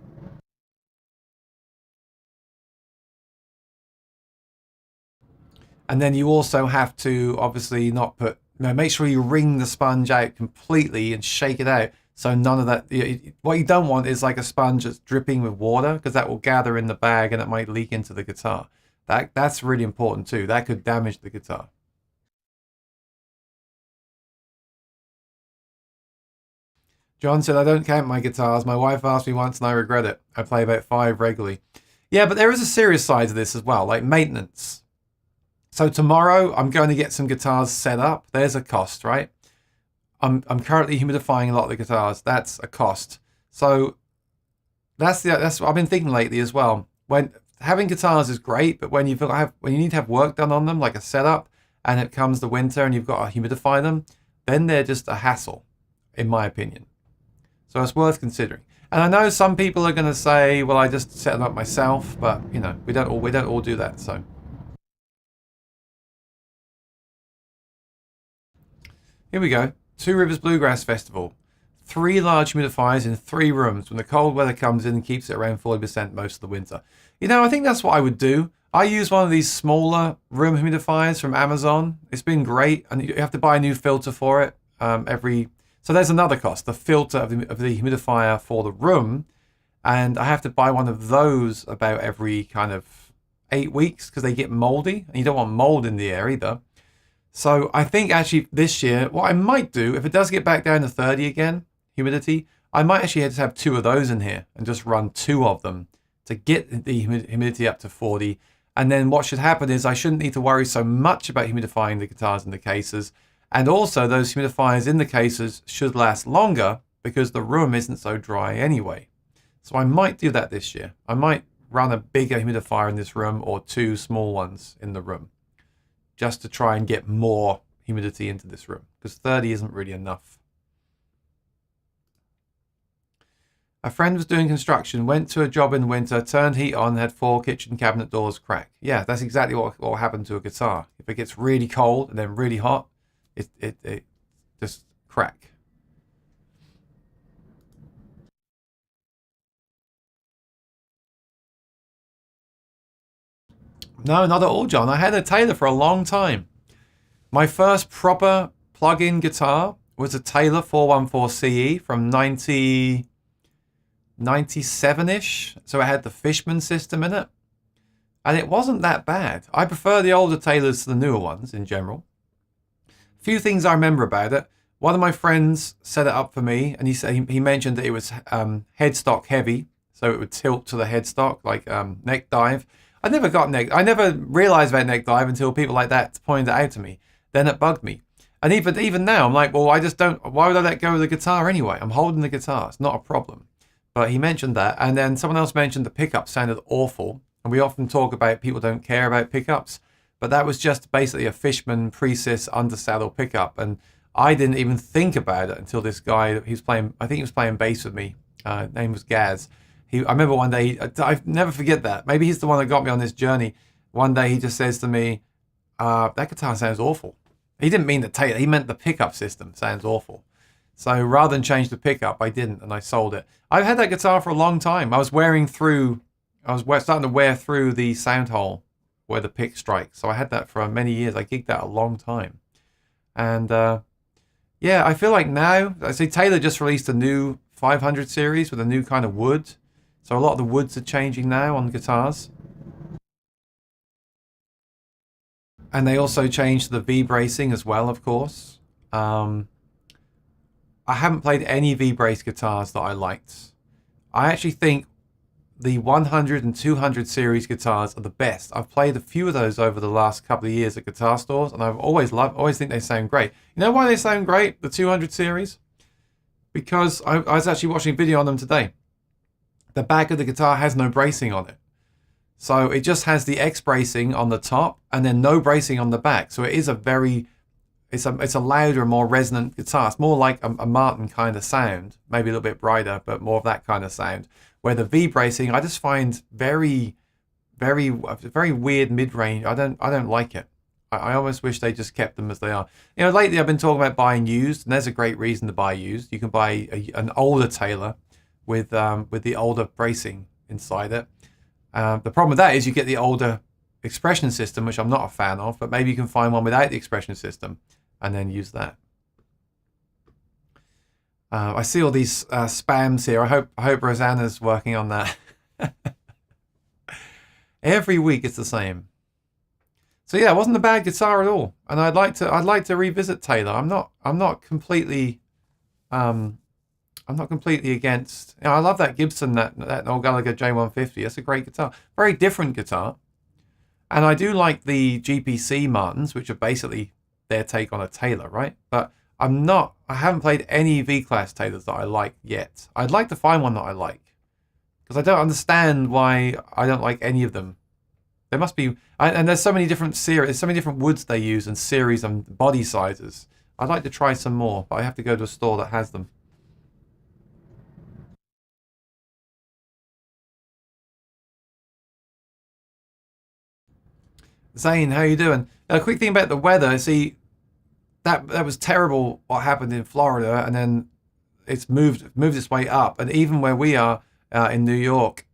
And then you also have to obviously not put, make sure you wring the sponge out completely and shake it out. So none of that, what you don't want is like a sponge that's dripping with water, because that will gather in the bag and it might leak into the guitar. That's really important too. That could damage the guitar. John said, I don't count my guitars. My wife asked me once and I regret it. I play about 5 regularly. Yeah, but there is a serious side to this as well, like maintenance. So tomorrow I'm going to get some guitars set up. There's a cost, right? I'm currently humidifying a lot of the guitars. That's a cost. So that's what I've been thinking lately as well. When having guitars is great, but when you need to have work done on them, like a setup, and it comes the winter and you've got to humidify them, then they're just a hassle, in my opinion. So it's worth considering. And I know some people are going to say, "Well, I just set them up myself," but we don't all do that. So. Here we go. Two Rivers Bluegrass Festival. 3 large humidifiers in 3 rooms. When the cold weather comes in and keeps it around 40% most of the winter. I think that's what I would do. I use one of these smaller room humidifiers from Amazon. It's been great, and you have to buy a new filter for it So there's another cost, the filter of the humidifier for the room. And I have to buy one of those about every kind of 8 weeks because they get moldy. And you don't want mold in the air either. So I think actually this year, what I might do, if it does get back down to 30 again, humidity, I might actually just have 2 of those in here and just run 2 of them to get the humidity up to 40. And then what should happen is I shouldn't need to worry so much about humidifying the guitars in the cases. And also those humidifiers in the cases should last longer because the room isn't so dry anyway. So I might do that this year. I might run a bigger humidifier in this room or 2 small ones in the room just to try and get more humidity into this room because 30 isn't really enough. A friend was doing construction, went to a job in winter, turned heat on, had 4 kitchen cabinet doors crack. Yeah, that's exactly what will happen to a guitar. If it gets really cold and then really hot, it just crack. No, not at all, John. I had a Taylor for a long time. My first proper plug-in guitar was a Taylor 414 CE from 97-ish. So it had the Fishman system in it. And it wasn't that bad. I prefer the older Taylors to the newer ones in general. A few things I remember about it. One of my friends set it up for me, and he mentioned that it was headstock heavy, so it would tilt to the headstock, like neck dive. I never realized about neck dive until people like that pointed it out to me. Then it bugged me. And even now, I'm like, well, why would I let go of the guitar anyway? I'm holding the guitar. It's not a problem. But he mentioned that. And then someone else mentioned the pickup sounded awful. And we often talk about people don't care about pickups. But that was just basically a Fishman Precis undersaddle pickup. And I didn't even think about it until this guy, I think he was playing bass with me. Name was Gaz. I remember one day, I never forget that. Maybe he's the one that got me on this journey. One day he just says to me, that guitar sounds awful. He didn't mean the Taylor, he meant the pickup system sounds awful. So rather than change the pickup, I didn't, and I sold it. I've had that guitar for a long time. I was starting to wear through the sound hole where the pick strikes. So I had that for many years. I gigged that a long time. And yeah, I feel like now, I see Taylor just released a new 500 series with a new kind of wood. So a lot of the woods are changing now on guitars. And they also changed the V-bracing as well, of course. I haven't played any V-brace guitars that I liked. I actually think the 100 and 200 series guitars are the best. I've played a few of those over the last couple of years at guitar stores, and I've always think they sound great. You know why they sound great, the 200 series? Because I was actually watching a video on them today. The back of the guitar has no bracing on it. So it just has the X bracing on the top and then no bracing on the back. So it is it's a louder, more resonant guitar. It's more like a Martin kind of sound, maybe a little bit brighter, but more of that kind of sound. Where the V bracing, I just find very weird mid-range. I don't like it. I almost wish they just kept them as they are. You know, lately I've been talking about buying used, and there's a great reason to buy used. You can buy an older Taylor with the older bracing inside it. The problem with that is you get the older expression system, which I'm not a fan of, but maybe you can find one without the expression system and then use that. I see all these spams here. I hope Rosanna's working on that. Every week it's the same. So yeah, it wasn't a bad guitar at all, and I'd like to revisit Taylor. I'm not completely against. You know, I love that Gibson, that Noel Gallagher J150. That's a great guitar. Very different guitar. And I do like the GPC Martins, which are basically their take on a Taylor, right? But I haven't played any V-Class Taylors that I like yet. I'd like to find one that I like. Because I don't understand why I don't like any of them. There must be, and there's so many different series, so many different woods they use and series and body sizes. I'd like to try some more, but I have to go to a store that has them. Zane, how you doing? A quick thing about the weather. See, that was terrible what happened in Florida, and then it's moved its way up. And even where we are in New York,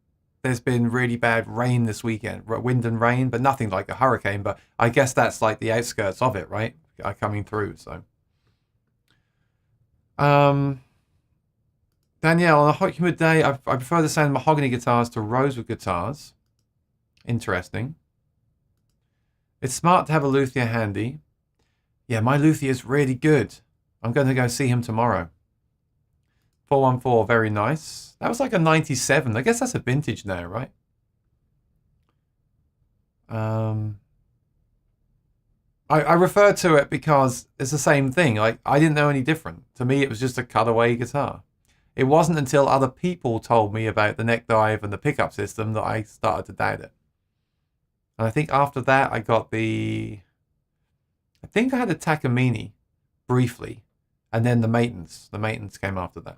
there's been really bad rain this weekend, wind and rain, but nothing like a hurricane. But I guess that's like the outskirts of it, right? Coming through. So Danielle, on a hot humid day, I prefer the sound of mahogany guitars to rosewood guitars. Interesting. It's smart to have a luthier handy. Yeah, my luthier is really good. I'm going to go see him tomorrow. 414, very nice. That was like a 97. I guess that's a vintage now, right? I refer to it because it's the same thing. Like, I didn't know any different. To me, it was just a cutaway guitar. It wasn't until other people told me about the neck dive and the pickup system that I started to doubt it. And I think after that, I got I think I had a Takamine briefly, and then the Matins. The Matins came after that.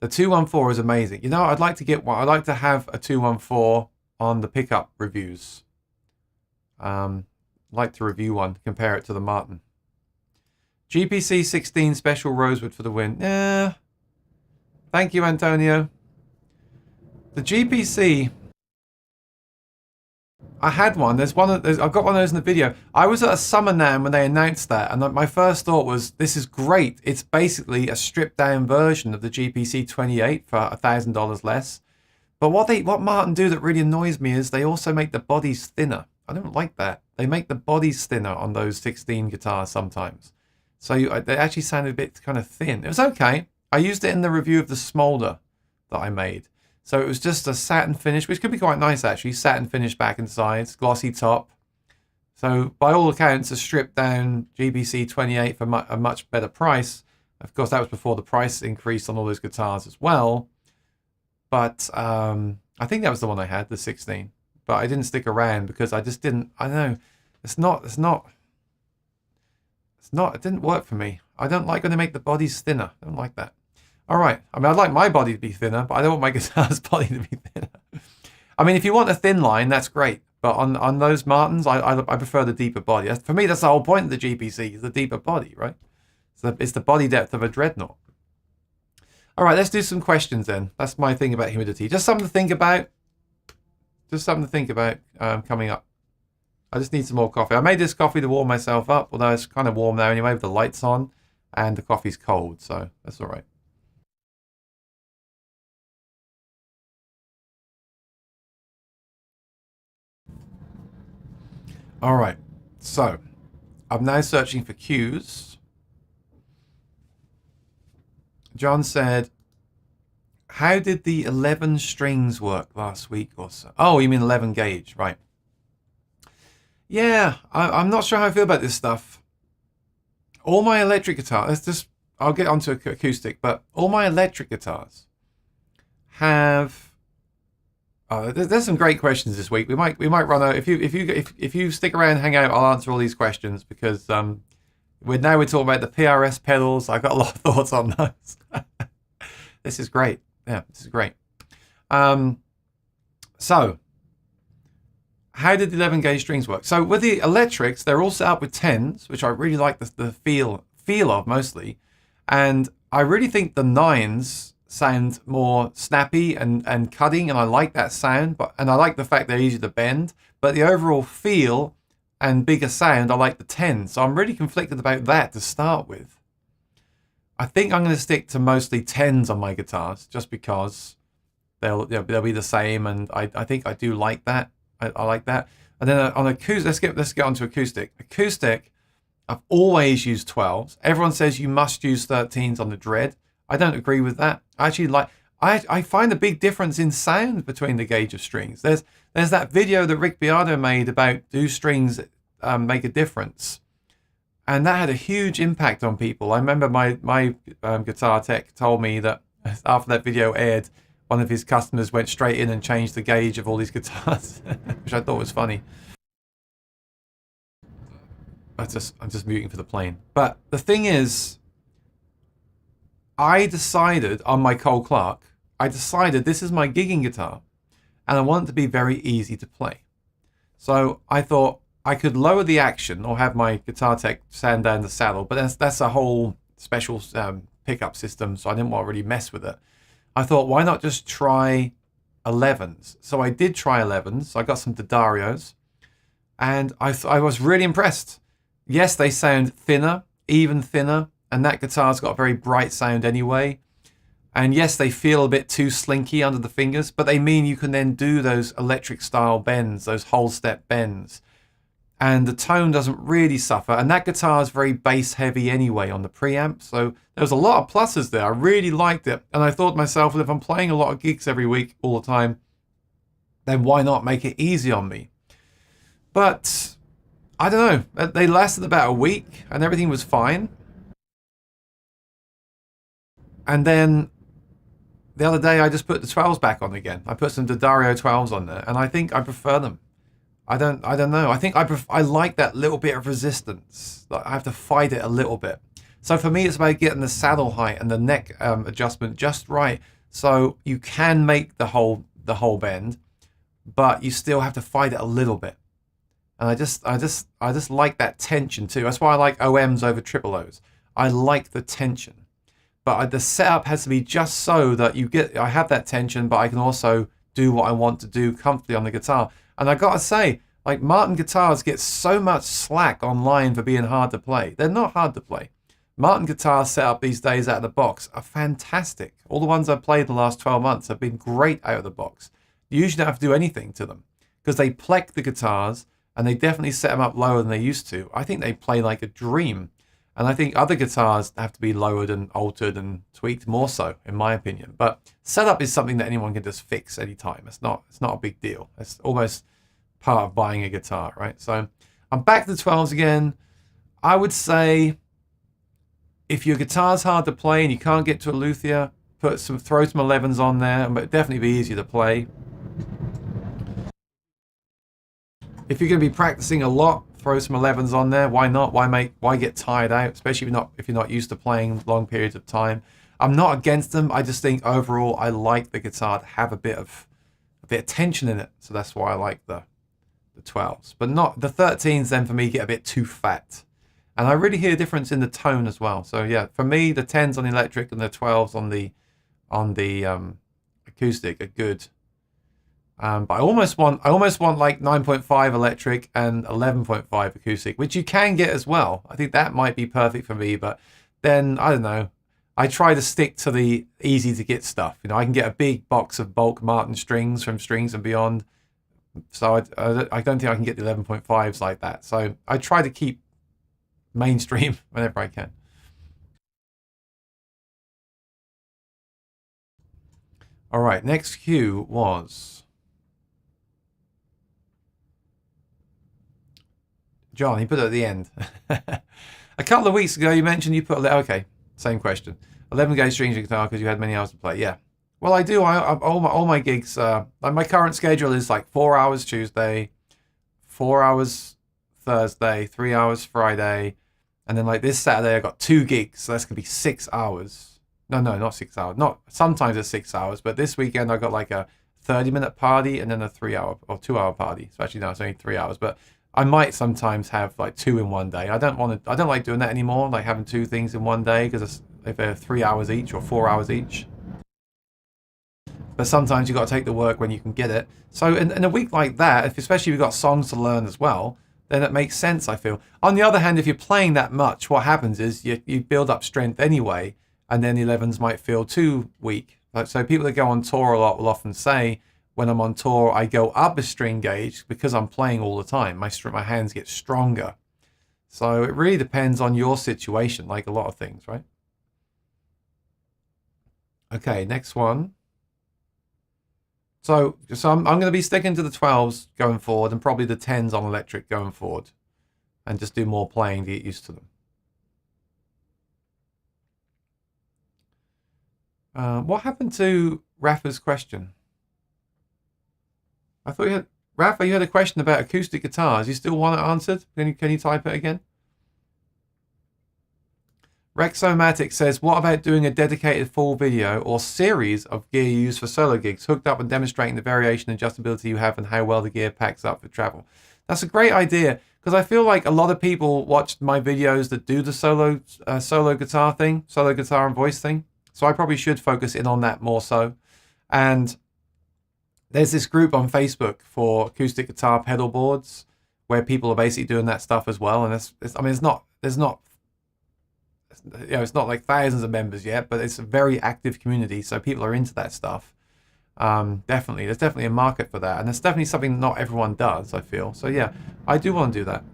The 214 is amazing. You know, I'd like to get one. I'd like to have a 214 on the pickup reviews. I'd like to review one, compare it to the Martin. GPC 16 special rosewood for the win. Yeah. Thank you, Antonio. The GPC, I had one. I've got one of those in the video. I was at a Summer NAMM when they announced that, and my first thought was, this is great. It's basically a stripped down version of the GPC 28 for $1,000 less. But what Martin do that really annoys me is they also make the bodies thinner. I don't like that. They make the bodies thinner on those 16 guitars sometimes. So they actually sounded a bit kind of thin. It was okay. I used it in the review of the Smolder that I made. So it was just a satin finish, which could be quite nice actually. Satin finish back and sides, glossy top. So by all accounts, a stripped down GBC 28 for a much better price. Of course, that was before the price increased on all those guitars as well. But I think that was the one I had, the 16. But I didn't stick around because I just didn't. I don't know. It didn't work for me. I don't like when they make the bodies thinner. I don't like that. All right. I mean, I'd like my body to be thinner, but I don't want my guitar's body to be thinner. I mean, if you want a thin line, that's great. But on those Martins, I prefer the deeper body. For me, that's the whole point of the GPC, is the deeper body, right? So it's the body depth of a Dreadnought. All right, let's do some questions then. That's my thing about humidity. Just something to think about. Coming up. I just need some more coffee. I made this coffee to warm myself up, although it's kind of warm now anyway with the lights on, and the coffee's cold, so that's all right. All right, so I'm now searching for cues. John said, how did the 11 strings work last week or so? Oh, you mean 11 gauge, right. Yeah, I'm not sure how I feel about this stuff. All my electric guitars, I'll get onto acoustic, but all my electric guitars have. There's some great questions this week. We might run out. If you stick around and hang out, I'll answer all these questions because we're talking about the PRS pedals. I've got a lot of thoughts on those. This is great. Yeah, this is great. So. How did the 11 gauge strings work? So with the electrics, they're all set up with 10s, which I really like the feel of mostly. And I really think the 9s sound more snappy and cutting, and I like that sound. And I like the fact they're easy to bend. But the overall feel and bigger sound, I like the 10s. So I'm really conflicted about that to start with. I think I'm going to stick to mostly 10s on my guitars, just because they'll be the same, and I think I do like that. I like that. And then on acoustic, let's get onto acoustic. Acoustic, I've always used 12s. Everyone says you must use 13s on the Dread. I don't agree with that. I actually I find a big difference in sound between the gauge of strings. There's that video that Rick Beato made about do strings make a difference, and that had a huge impact on people. I remember my guitar tech told me that after that video aired, one of his customers went straight in and changed the gauge of all these guitars, which I thought was funny. I'm just muting for the plane. But the thing is, I decided on my Cole Clark, this is my gigging guitar, and I want it to be very easy to play. So I thought I could lower the action or have my guitar tech sand down the saddle, but that's a whole special pickup system, so I didn't want to really mess with it. I thought, why not just try 11s? So I did try 11s. I got some D'Addarios, and I was really impressed. Yes, they sound thinner, even thinner, and that guitar's got a very bright sound anyway. And yes, they feel a bit too slinky under the fingers, but they mean you can then do those electric style bends, those whole step bends. And the tone doesn't really suffer. And that guitar is very bass heavy anyway on the preamp. So there was a lot of pluses there. I really liked it. And I thought to myself, well, if I'm playing a lot of gigs every week all the time, then why not make it easy on me? But I don't know. They lasted about a week and everything was fine. And then the other day I just put the 12s back on again. I put some D'Addario 12s on there, and I think I prefer them. I don't know. I think I like that little bit of resistance. Like I have to fight it a little bit. So for me, it's about getting the saddle height and the neck adjustment just right, so you can make the whole bend, but you still have to fight it a little bit. And I just like that tension too. That's why I like OMs over triple O's. I like the tension. But the setup has to be just so that I have that tension, but I can also do what I want to do comfortably on the guitar. And I gotta say, like, Martin guitars get so much slack online for being hard to play. They're not hard to play. Martin guitar setup these days out of the box are fantastic. All the ones I've played the last 12 months have been great out of the box. You usually don't have to do anything to them because they plec the guitars and they definitely set them up lower than they used to. I think they play like a dream. And I think other guitars have to be lowered and altered and tweaked more so, in my opinion. But setup is something that anyone can just fix anytime. It's not a big deal. It's almost part of buying a guitar, right? So I'm back to the 12s again. I would say if your guitar's hard to play and you can't get to a luthier, throw some 11s on there, but it'd definitely be easier to play. If you're going to be practicing a lot, throw some 11s on there. Why not? Why get tired out? Especially if you're not used to playing long periods of time. I'm not against them. I just think overall I like the guitar to have a bit of tension in it. So that's why I like the 12s. But not the 13s. Then for me get a bit too fat. And I really hear a difference in the tone as well. So yeah, for me the 10s on the electric and the 12s on the acoustic are good. But I almost want like 9.5 electric and 11.5 acoustic, which you can get as well. I think that might be perfect for me, but then I don't know. I try to stick to the easy to get stuff. You know, I can get a big box of bulk Martin strings from Strings and Beyond. So I don't think I can get the 11.5s like that. So I try to keep mainstream whenever I can. All right, next cue was John. He put it at the end. A couple of weeks ago, you mentioned you put okay. Same question. 11 gauge string guitar because you had many hours to play. Yeah. Well, I do. All my gigs. Like my current schedule is like 4 hours Tuesday, 4 hours Thursday, 3 hours Friday, and then like this Saturday I got 2 gigs. So that's gonna be 6 hours. No, not 6 hours. Not sometimes it's 6 hours, but this weekend I got like a 30-minute party and then a 3-hour or 2-hour party. So actually no, it's only 3 hours, but I might sometimes have like 2 in one day. I don't like doing that anymore, like having 2 things in one day, because if they're 3 hours each or 4 hours each. But sometimes you got to take the work when you can get it. So in a week like that, especially if you've got songs to learn as well, then it makes sense, I feel. On the other hand, if you're playing that much, what happens is you build up strength anyway, and then the 11s might feel too weak. So people that go on tour a lot will often say, when I'm on tour, I go up a string gauge because I'm playing all the time. My hands get stronger. So it really depends on your situation, like a lot of things, right? Okay, next one. So I'm going to be sticking to the 12s going forward and probably the 10s on electric going forward, and just do more playing to get used to them. What happened to Rafa's question? I thought Rafa, you had a question about acoustic guitars. You still want it answered? Can you type it again? Rexomatic says, what about doing a dedicated full video or series of gear used for solo gigs, hooked up and demonstrating the variation and adjustability you have and how well the gear packs up for travel? That's a great idea, because I feel like a lot of people watch my videos that do the solo guitar thing, solo guitar and voice thing. So I probably should focus in on that more so. And there's this group on Facebook for acoustic guitar pedal boards where people are basically doing that stuff as well. And it's you know, it's not like thousands of members yet, but it's a very active community, so people are into that stuff. Definitely, there's definitely a market for that, and it's definitely something not everyone does, I feel. So yeah, I do want to do that.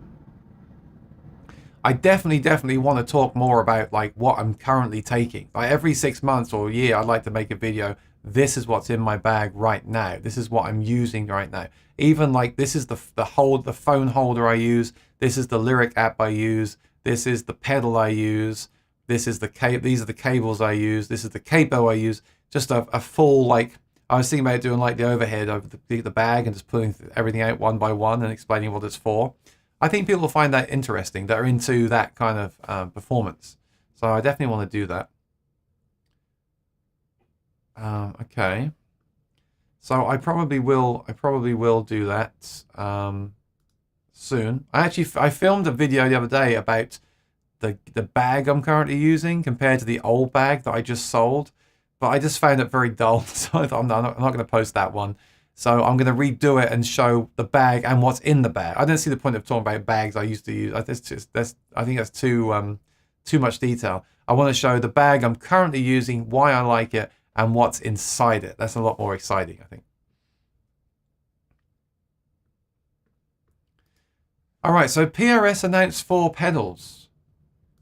I definitely want to talk more about like what I'm currently taking. Like every 6 months or a year, I'd like to make a video. This is what's in my bag right now. This is what I'm using right now. Even like this is the phone holder I use. This is the Lyric app I use. This is the pedal I use. This is these are the cables I use. This is the capo I use. Just a full, like, I was thinking about doing like the overhead over the bag and just pulling everything out one by one and explaining what it's for. I think people will find that interesting, that are into that kind of performance. So I definitely want to do that. Okay. So I probably will do that soon. I filmed a video the other day about the bag I'm currently using compared to the old bag that I just sold, but I just found it very dull, so I'm not going to post that one. So I'm going to redo it and show the bag and what's in the bag. I don't see the point of talking about bags I used to use. I think that's too much detail. I want to show the bag I'm currently using, why I like it, and what's inside it. That's a lot more exciting, I think. All right, so PRS announced 4 pedals.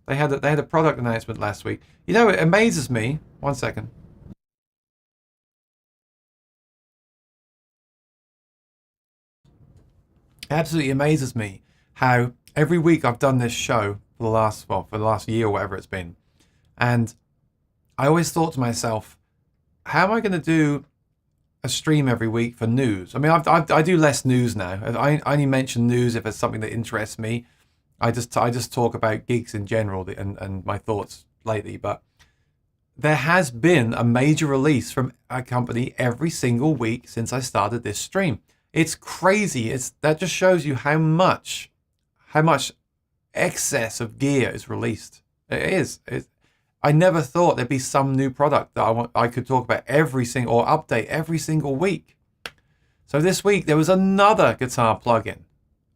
They had a product announcement last week. You know, it amazes me. One second. Absolutely amazes me how every week I've done this show for the last year or whatever it's been, and I always thought to myself, how am I going to do a stream every week for news? I mean, I do less news now. I only mention news if it's something that interests me. I just talk about gigs in general and my thoughts lately. But there has been a major release from a company every single week since I started this stream. It's crazy. That just shows you how much excess of gear is released. It is. I never thought there'd be some new product that I could talk about or update every single week. So this week there was another guitar plugin,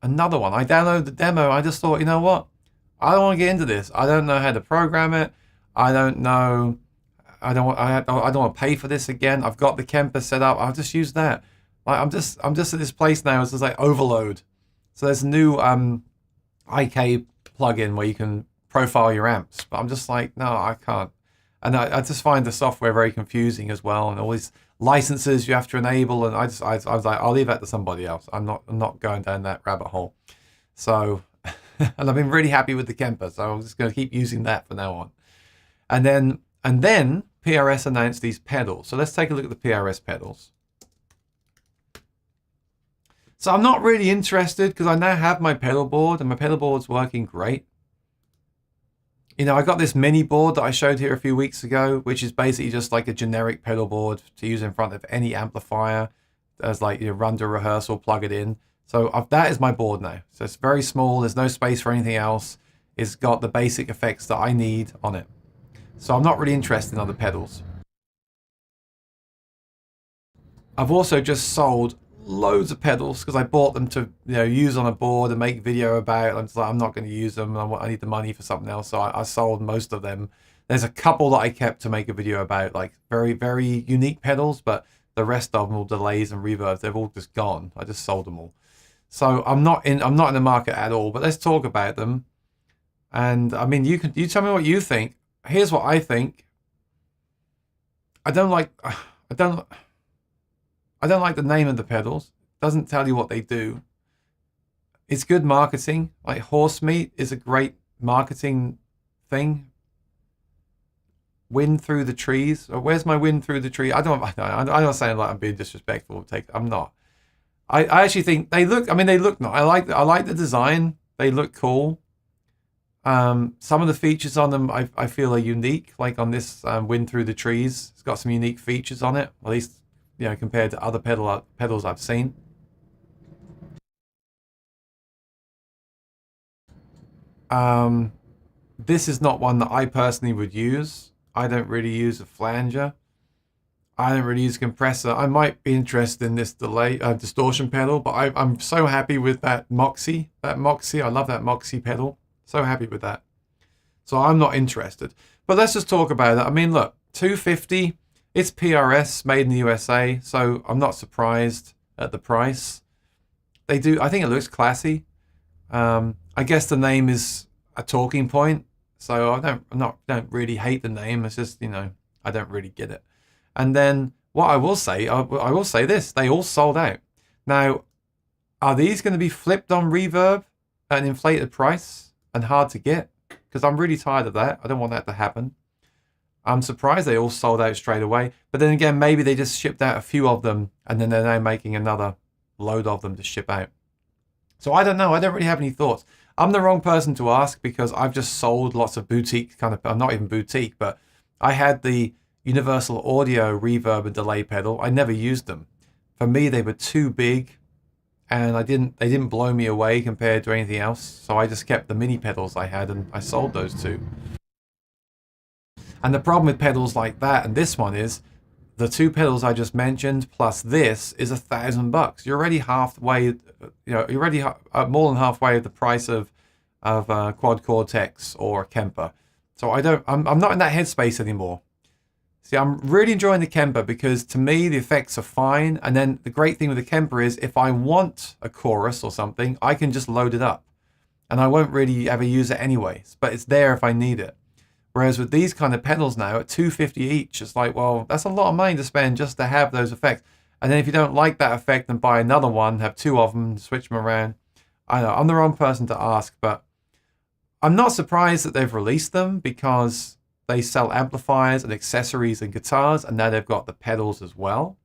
another one. I downloaded the demo. I just thought, you know what? I don't want to get into this. I don't know how to program it. I don't know. I don't want to pay for this again. I've got the Kemper set up. I'll just use that. Like I'm just at this place now. It's just like overload. So there's a new IK plugin where you can profile your amps, but I'm just like, no, I can't. And I just find the software very confusing as well, and all these licenses you have to enable. And I was like, I'll leave that to somebody else. I'm not going down that rabbit hole. So, and I've been really happy with the Kemper, so I'm just going to keep using that from now on. And then PRS announced these pedals. So let's take a look at the PRS pedals. So I'm not really interested because I now have my pedal board and my pedal board's working great. You know, I got this mini board that I showed here a few weeks ago, which is basically just like a generic pedal board to use in front of any amplifier. As like, you run to rehearsal, plug it in. So that is my board now. So it's very small. There's no space for anything else. It's got the basic effects that I need on it. So I'm not really interested in other pedals. I've also just sold loads of pedals because I bought them to use on a board and make video about. I'm just like, I'm not going to use them. I need the money for something else, so I sold most of them. There's a couple that I kept to make a video about, like very, very unique pedals, but the rest of them, all delays and reverbs, they've all just gone. I just sold them all. So I'm not in the market at all. But let's talk about them. And I mean, you tell me what you think. Here's what I think. I don't like the name of the pedals. It doesn't tell you what they do. It's good marketing. Like horse meat is a great marketing thing. Wind through the trees. Or where's my wind through the tree? I'm not saying like I'm being disrespectful. I'm not. I actually think they look. I mean, they look nice. I like the design. They look cool. Some of the features on them I feel are unique. Like on this wind through the trees, it's got some unique features on it. At least, compared to other pedals I've seen. This is not one that I personally would use. I don't really use a flanger. I don't really use a compressor. I might be interested in this distortion pedal, but I'm so happy with that Moxie. I love that Moxie pedal. So happy with that. So I'm not interested. But let's just talk about it. I mean, look, 250, it's PRS, made in the USA, so I'm not surprised at the price. They do, I think it looks classy. I guess the name is a talking point, so don't really hate the name. It's just, I don't really get it. And then what I will say, I will say this: they all sold out. Now, are these going to be flipped on Reverb at an inflated price and hard to get? Because I'm really tired of that. I don't want that to happen. I'm surprised they all sold out straight away. But then again, maybe they just shipped out a few of them and then they're now making another load of them to ship out. So I don't know. I don't really have any thoughts. I'm the wrong person to ask because I've just sold lots of boutique kind of, I'm not even boutique, but I had the Universal Audio reverb and delay pedal. I never used them. For me, they were too big and they didn't blow me away compared to anything else. So I just kept the mini pedals I had and I sold those two. And the problem with pedals like that and this one is the two pedals I just mentioned plus this is $1,000. You're already halfway, you're already more than halfway of the price of Quad Cortex or Kemper. So I'm not in that headspace anymore. See, I'm really enjoying the Kemper because to me the effects are fine. And then the great thing with the Kemper is if I want a chorus or something, I can just load it up. And I won't really ever use it anyways, but it's there if I need it. Whereas with these kind of pedals now at $250 each, it's like, well, that's a lot of money to spend just to have those effects. And then if you don't like that effect, then buy another one, have two of them, switch them around. I know I'm the wrong person to ask, but I'm not surprised that they've released them because they sell amplifiers and accessories and guitars, and now they've got the pedals as well.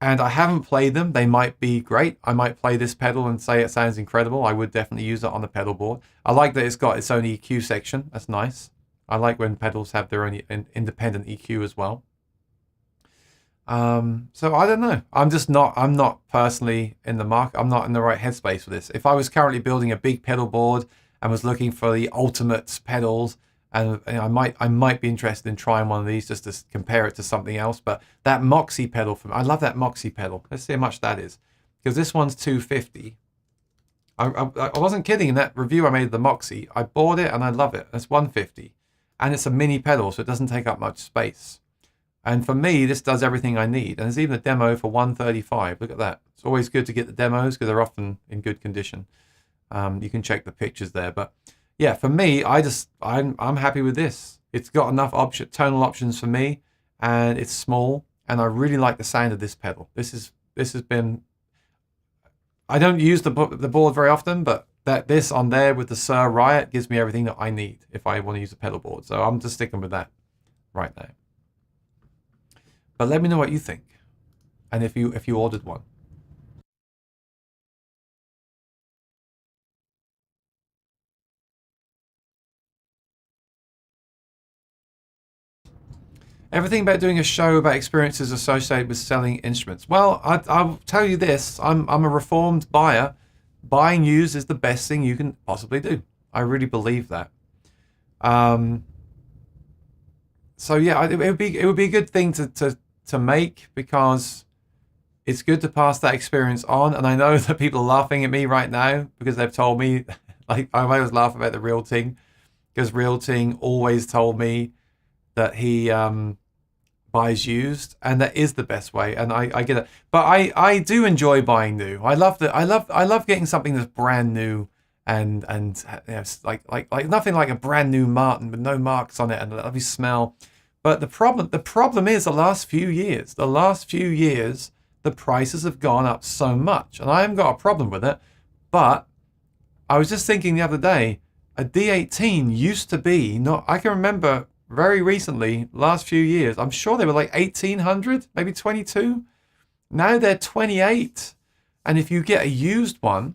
And I haven't played them. They might be great. I might play this pedal and say it sounds incredible. I would definitely use it on the pedal board. I like that it's got its own EQ section. That's nice. I like when pedals have their own independent EQ as well. So I don't know. I'm not personally in the market. I'm not in the right headspace for this. If I was currently building a big pedal board and was looking for the ultimate pedals, and I might be interested in trying one of these just to compare it to something else. But that Moxie pedal, I love that Moxie pedal. Let's see how much that is. Because this one's $250. I wasn't kidding in that review I made of the Moxie. I bought it and I love it. It's $150. And it's a mini pedal, so it doesn't take up much space. And for me, this does everything I need. And there's even a demo for $135. Look at that. It's always good to get the demos because they're often in good condition. You can check the pictures there. But yeah, for me, I'm happy with this. It's got enough tonal options for me, and it's small, and I really like the sound of this pedal. This has been. I don't use the board very often, but this on there with the Sir Riot gives me everything that I need if I want to use a pedal board. So I'm just sticking with that right now. But let me know what you think, and if you ordered one. Everything about doing a show about experiences associated with selling instruments. Well, I'll tell you this. I'm a reformed buyer. Buying used is the best thing you can possibly do. I really believe that. So yeah, it would be a good thing to make because it's good to pass that experience on. And I know that people are laughing at me right now because they've told me, like I always laugh about the Real Ting because Real Ting always told me that he buys used, and that is the best way, and I get it. But I do enjoy buying new. I love getting something that's brand new and like nothing like a brand new Martin with no marks on it and a lovely smell. But the problem is the last few years, the prices have gone up so much, and I haven't got a problem with it. But I was just thinking the other day, a D18 used to be I can remember very recently, last few years, I'm sure they were like 1800, maybe 22. Now they're 28. And if you get a used one,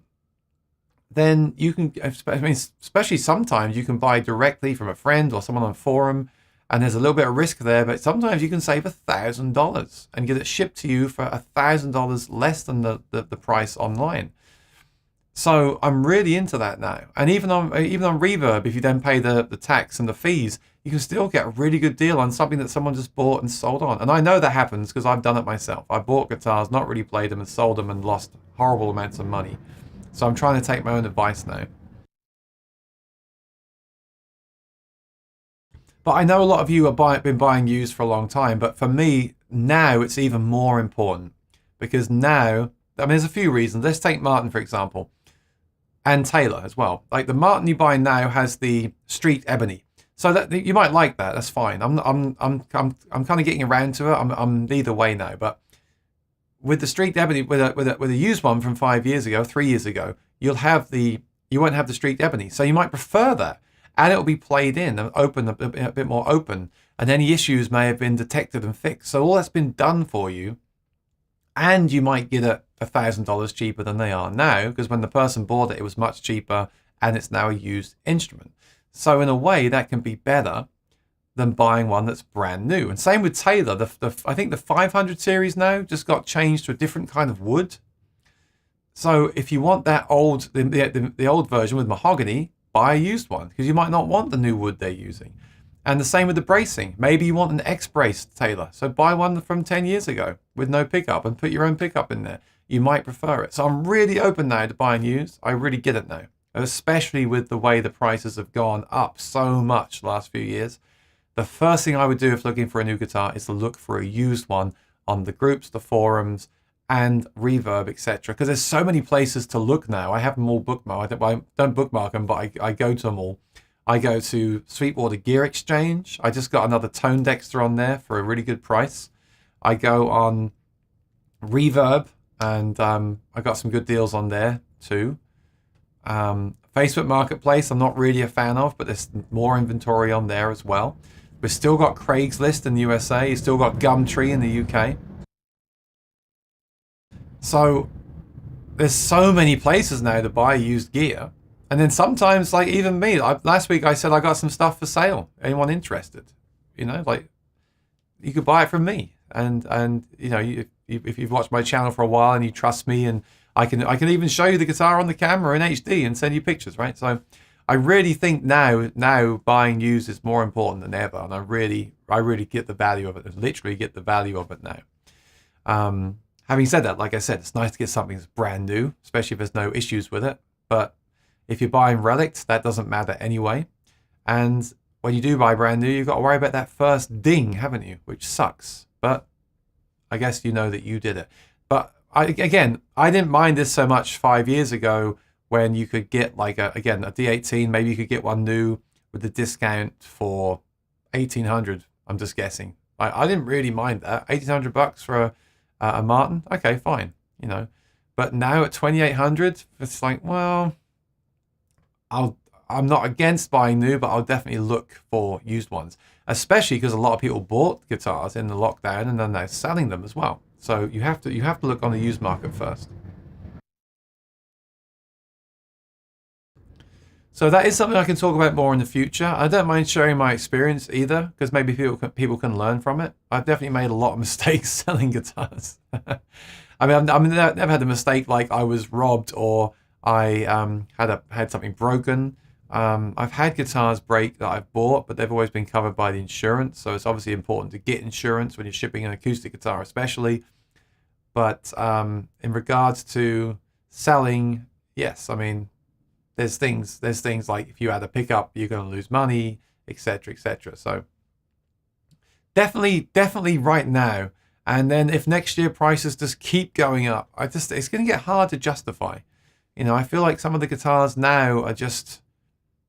then you can, especially sometimes you can buy directly from a friend or someone on a forum, and there's a little bit of risk there, but sometimes you can save $1,000 and get it shipped to you for $1,000 less than the price online. So I'm really into that now. And even on Reverb, if you then pay the tax and the fees, you can still get a really good deal on something that someone just bought and sold on. And I know that happens because I've done it myself. I bought guitars, not really played them, and sold them and lost horrible amounts of money. So I'm trying to take my own advice now. But I know a lot of you have been buying used for a long time. But for me, now it's even more important. Because now, I mean, there's a few reasons. Let's take Martin, for example. And Taylor as well. Like the Martin you buy now has the street ebony. So that you might like that. That's fine. I'm kind of getting around to it. I'm either way now. But with the street ebony, with a used one from 5 years ago, 3 years ago, you won't have the street ebony. So you might prefer that, and it'll be played in and open a bit more open, and any issues may have been detected and fixed. So all that's been done for you, and you might get it $1,000 cheaper than they are now, because when the person bought it, it was much cheaper, and it's now a used instrument. So in a way, that can be better than buying one that's brand new. And same with Taylor. I think the 500 series now just got changed to a different kind of wood. So if you want that old, the old version with mahogany, buy a used one, because you might not want the new wood they're using. And the same with the bracing. Maybe you want an X-braced Taylor, so buy one from 10 years ago with no pickup and put your own pickup in there. You might prefer it. So I'm really open now to buying used. I really get it now, especially with the way the prices have gone up so much the last few years. The first thing I would do if looking for a new guitar is to look for a used one on the groups, the forums, and Reverb, etc. Because there's so many places to look now. I have them all bookmarked. I don't bookmark them, but I go to them all. I go to Sweetwater Gear Exchange. I just got another Tone Dexter on there for a really good price. I go on Reverb, and I got some good deals on there too. Facebook Marketplace, I'm not really a fan of, but there's more inventory on there as well. We've still got Craigslist in the USA. You've still got Gumtree in the UK. So there's so many places now to buy used gear. And then sometimes, like even me, last week I said I got some stuff for sale. Anyone interested? You know, like you could buy it from me. And you know, if you've watched my channel for a while and you trust me, and I can even show you the guitar on the camera in HD and send you pictures, right? So I really think now buying used is more important than ever, and I really get the value of it. I literally get the value of it now. Having said that, like I said, it's nice to get something that's brand new, especially if there's no issues with it. But if you're buying relics, that doesn't matter anyway. And when you do buy brand new, you've got to worry about that first ding, haven't you? Which sucks. But I guess you know that you did it. But I didn't mind this so much 5 years ago, when you could get like a D18, maybe you could get one new with the discount for $1,800. I'm just guessing. I didn't really mind that. $1,800 for a Martin. Okay, fine. You know, but now at $2,800, it's like, well, I'm not against buying new, but I'll definitely look for used ones, especially because a lot of people bought guitars in the lockdown and then they're selling them as well. So you have to look on the used market first. So that is something I can talk about more in the future. I don't mind sharing my experience either, because maybe people can learn from it. I've definitely made a lot of mistakes selling guitars. I mean, I've never had a mistake like I was robbed or I had something broken. I've had guitars break that I've bought, but they've always been covered by the insurance. So it's obviously important to get insurance when you're shipping an acoustic guitar, especially. But in regards to selling, yes, I mean, there's things like if you add a pickup, you're going to lose money, etc., etc. So definitely right now. And then if next year prices just keep going up, it's going to get hard to justify. You know, I feel like some of the guitars now are just,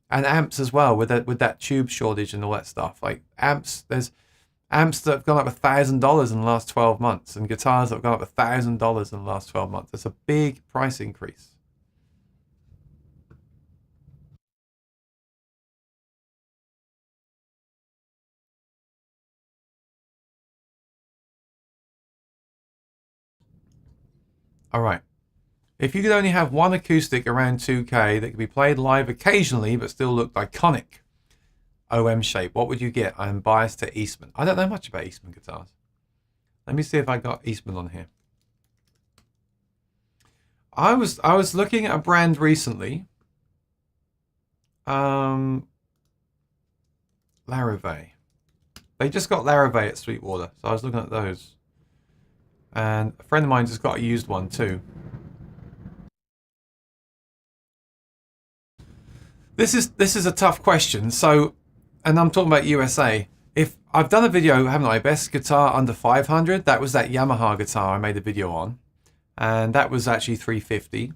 and amps as well, with that tube shortage and all that stuff. Like amps, there's amps that have gone up $1,000 in the last 12 months, and guitars that have gone up $1,000 in the last 12 months. It's a big price increase. All right. If you could only have one acoustic around 2K that could be played live occasionally but still looked iconic, OM shape, what would you get? I'm biased to Eastman. I don't know much about Eastman guitars. Let me see if I got Eastman on here. I was looking at a brand recently. Larrivee. They just got Larrivee at Sweetwater, so I was looking at those. And a friend of mine just got a used one too. This is a tough question. So and I'm talking about USA. If I've done a video, haven't I? Best guitar under 500. That was that Yamaha guitar I made a video on, and that was actually 350.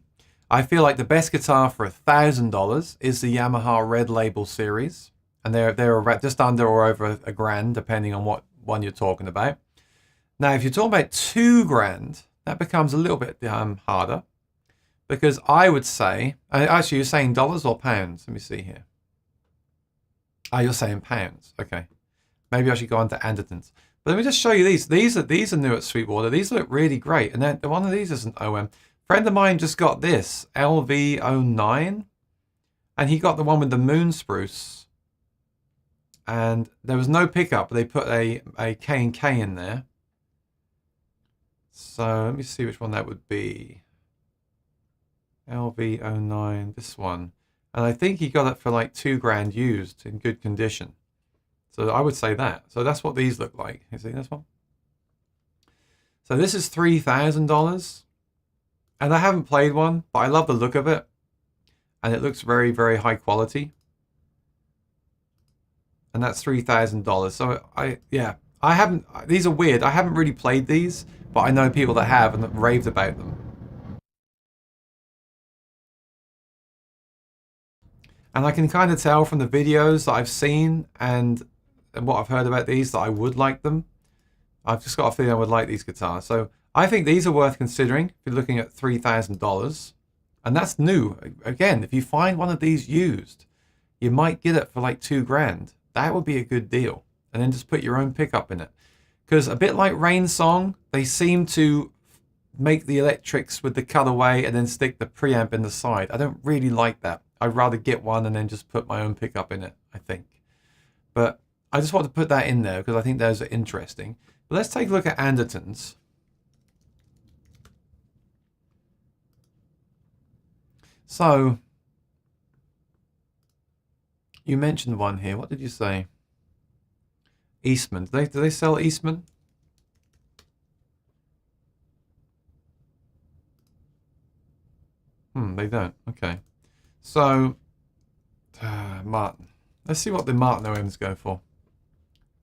I feel like the best guitar for $1,000 is the Yamaha Red Label series, and they're just under or over a grand, depending on what one you're talking about. Now, if you're talking about $2,000, that becomes a little bit harder, because I would say, actually, you're saying dollars or pounds? Let me see here. Ah, you're saying pounds. Okay. Maybe I should go on to Andertons. But let me just show you these. These are new at Sweetwater. These look really great. And then one of these is an OM. A friend of mine just got this, LV09. And he got the one with the moon spruce. And there was no pickup. They put a K&K in there. So let me see which one that would be. LV09, this one. And I think he got it for like $2,000 used in good condition. So I would say that. So that's what these look like. You see this one? So this is $3,000. And I haven't played one, but I love the look of it. And it looks very, very high quality. And that's $3,000. So I haven't, these are weird. I haven't really played these, but I know people that have and that raved about them. And I can kind of tell from the videos that I've seen and what I've heard about these that I would like them. I've just got a feeling I would like these guitars. So I think these are worth considering if you're looking at $3,000. And that's new. Again, if you find one of these used, you might get it for like $2,000. That would be a good deal. And then just put your own pickup in it. Because a bit like Rain Song, they seem to make the electrics with the cutaway and then stick the preamp in the side. I don't really like that. I'd rather get one and then just put my own pickup in it, I think. But I just want to put that in there because I think those are interesting. But let's take a look at Andertons. So, you mentioned one here. What did you say? Eastman. Do they sell Eastman? They don't. Okay. So, Martin. Let's see what the Martin OMs go for.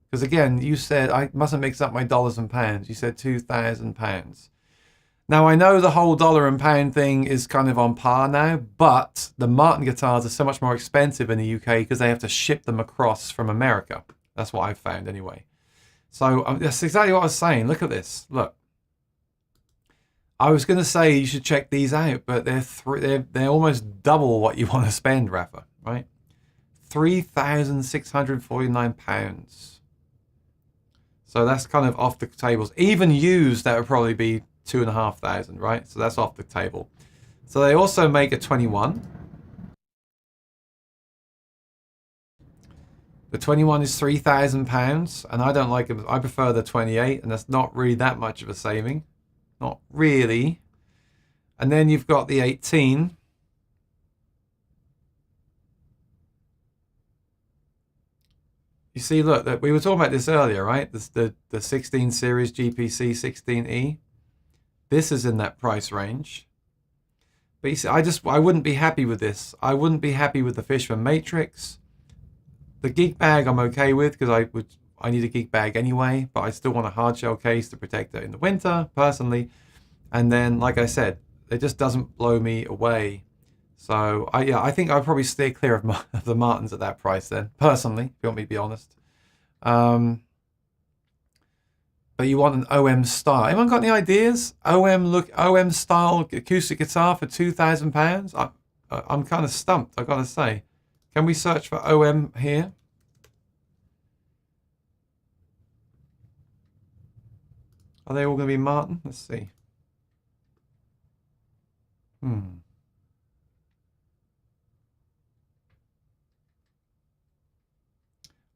Because again, you said, I mustn't mix up my dollars and pounds. You said £2,000. Now, I know the whole dollar and pound thing is kind of on par now, but the Martin guitars are so much more expensive in the UK because they have to ship them across from America. That's what I've found anyway. So that's exactly what I was saying. Look at this. Look. I was going to say you should check these out, but they're almost double what you want to spend, Rafa, right? £3,649. So that's kind of off the tables. Even used, that would probably be 2,500, right? So that's off the table. So they also make a 21. The 21 is £3,000, and I don't like it. I prefer the 28, and that's not really that much of a saving. Not really. And then you've got the 18. You see, look, we were talking about this earlier, right? The 16 series GPC 16E. This is in that price range. But you see, I wouldn't be happy with this. I wouldn't be happy with the Fishman Matrix. The Geek Bag I'm okay with because I need a Geek Bag anyway, but I still want a hard shell case to protect it in the winter, personally. And then, like I said, it just doesn't blow me away. So, I think I'd probably steer clear of the Martins at that price then, personally, if you want me to be honest. But you want an OM style. Anyone got any ideas? OM style acoustic guitar for £2,000? I'm kind of stumped, I've got to say. Can we search for OM here? Are they all going to be Martin? Let's see.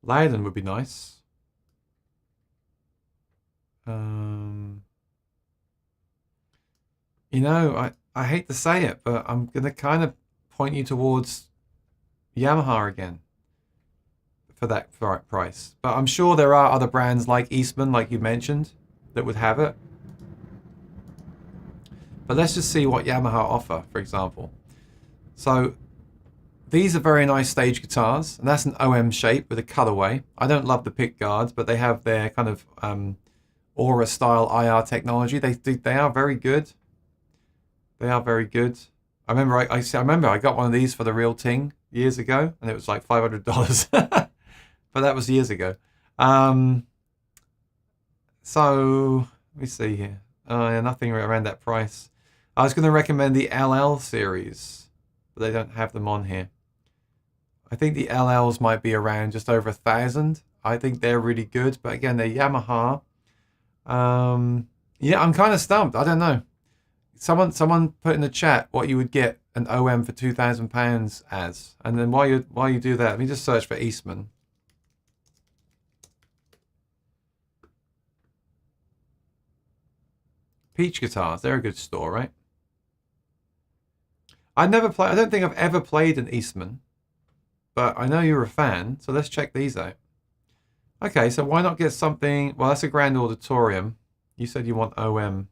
Loudon would be nice. You know, I hate to say it, but I'm going to kind of point you towards Yamaha again for that price. But I'm sure there are other brands like Eastman, like you mentioned, that would have it. But let's just see what Yamaha offer, for example. So these are very nice stage guitars, and that's an OM shape with a cutaway. I don't love the pick guards, but they have their kind of Aura style IR technology. They are very good. They are very good. I remember I remember I got one of these for the real ting years ago, and it was like $500. But that was years ago. So let me see here. Yeah, nothing around that price. I was going to recommend the LL series, but they don't have them on here. I think the LLs might be around just over 1,000. I think they're really good, but again, they're Yamaha. Yeah, I'm kind of stumped. I don't know. Someone put in the chat what you would get an OM for £2,000 as, and then while you do that, let me just search for Eastman. Peach Guitars, they're a good store, right? I don't think I've ever played an Eastman, but I know you're a fan, so let's check these out. Okay, so why not get something? Well, that's a Grand Auditorium. You said you want OM.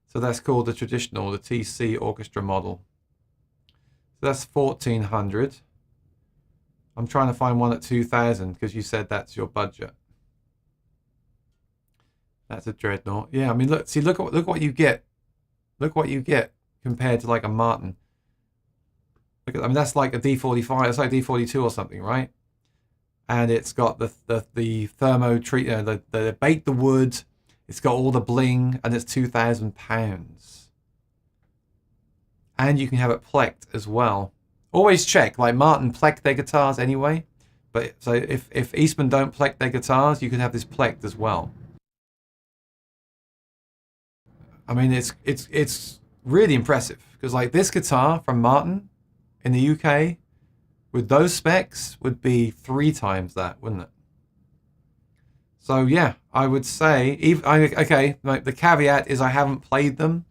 So that's called the traditional, the TC orchestra model. So that's 1,400. I'm trying to find one at 2,000 because you said that's your budget. That's a Dreadnought. Yeah, I mean, look what you get. Look what you get compared to like a Martin. Look at, I mean, that's like a D45. It's like D42 or something, right? And it's got the thermo treat, they bake the wood. It's got all the bling, and it's £2,000. And you can have it plecked as well. Always check, like Martin pleck their guitars anyway. But so if Eastman don't pleck their guitars, you can have this plecked as well. I mean, it's really impressive because like this guitar from Martin in the UK with those specs would be 3 times that, wouldn't it? So yeah, I would say, okay, like the caveat is I haven't played them,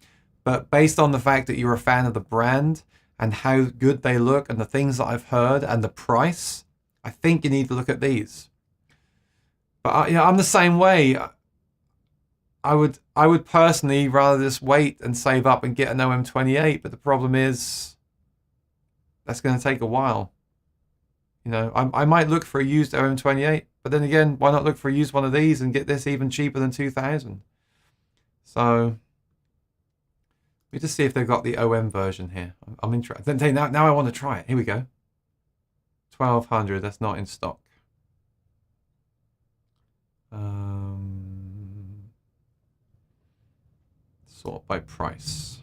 but based on the fact that you're a fan of the brand and how good they look and the things that I've heard and the price, I think you need to look at these. But I'm the same way. I would personally rather just wait and save up and get an OM28, but the problem is that's going to take a while. You know, I might look for a used OM28, but then again, why not look for a used one of these and get this even cheaper than 2,000? So let me just see if they've got the OM version here. I'm interested. Now I want to try it. Here we go. 1,200. That's not in stock. Sort by price.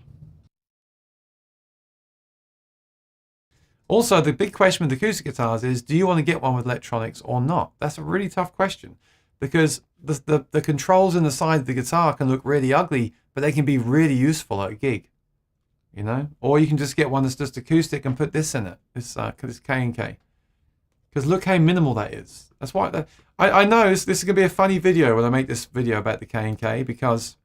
Also, the big question with acoustic guitars is, do you want to get one with electronics or not? That's a really tough question because the controls in the side of the guitar can look really ugly, but they can be really useful at a gig, you know? Or you can just get one that's just acoustic and put this in it, this K&K. Because look how minimal that is. That's why I know this is going to be a funny video when I make this video about the K&K, because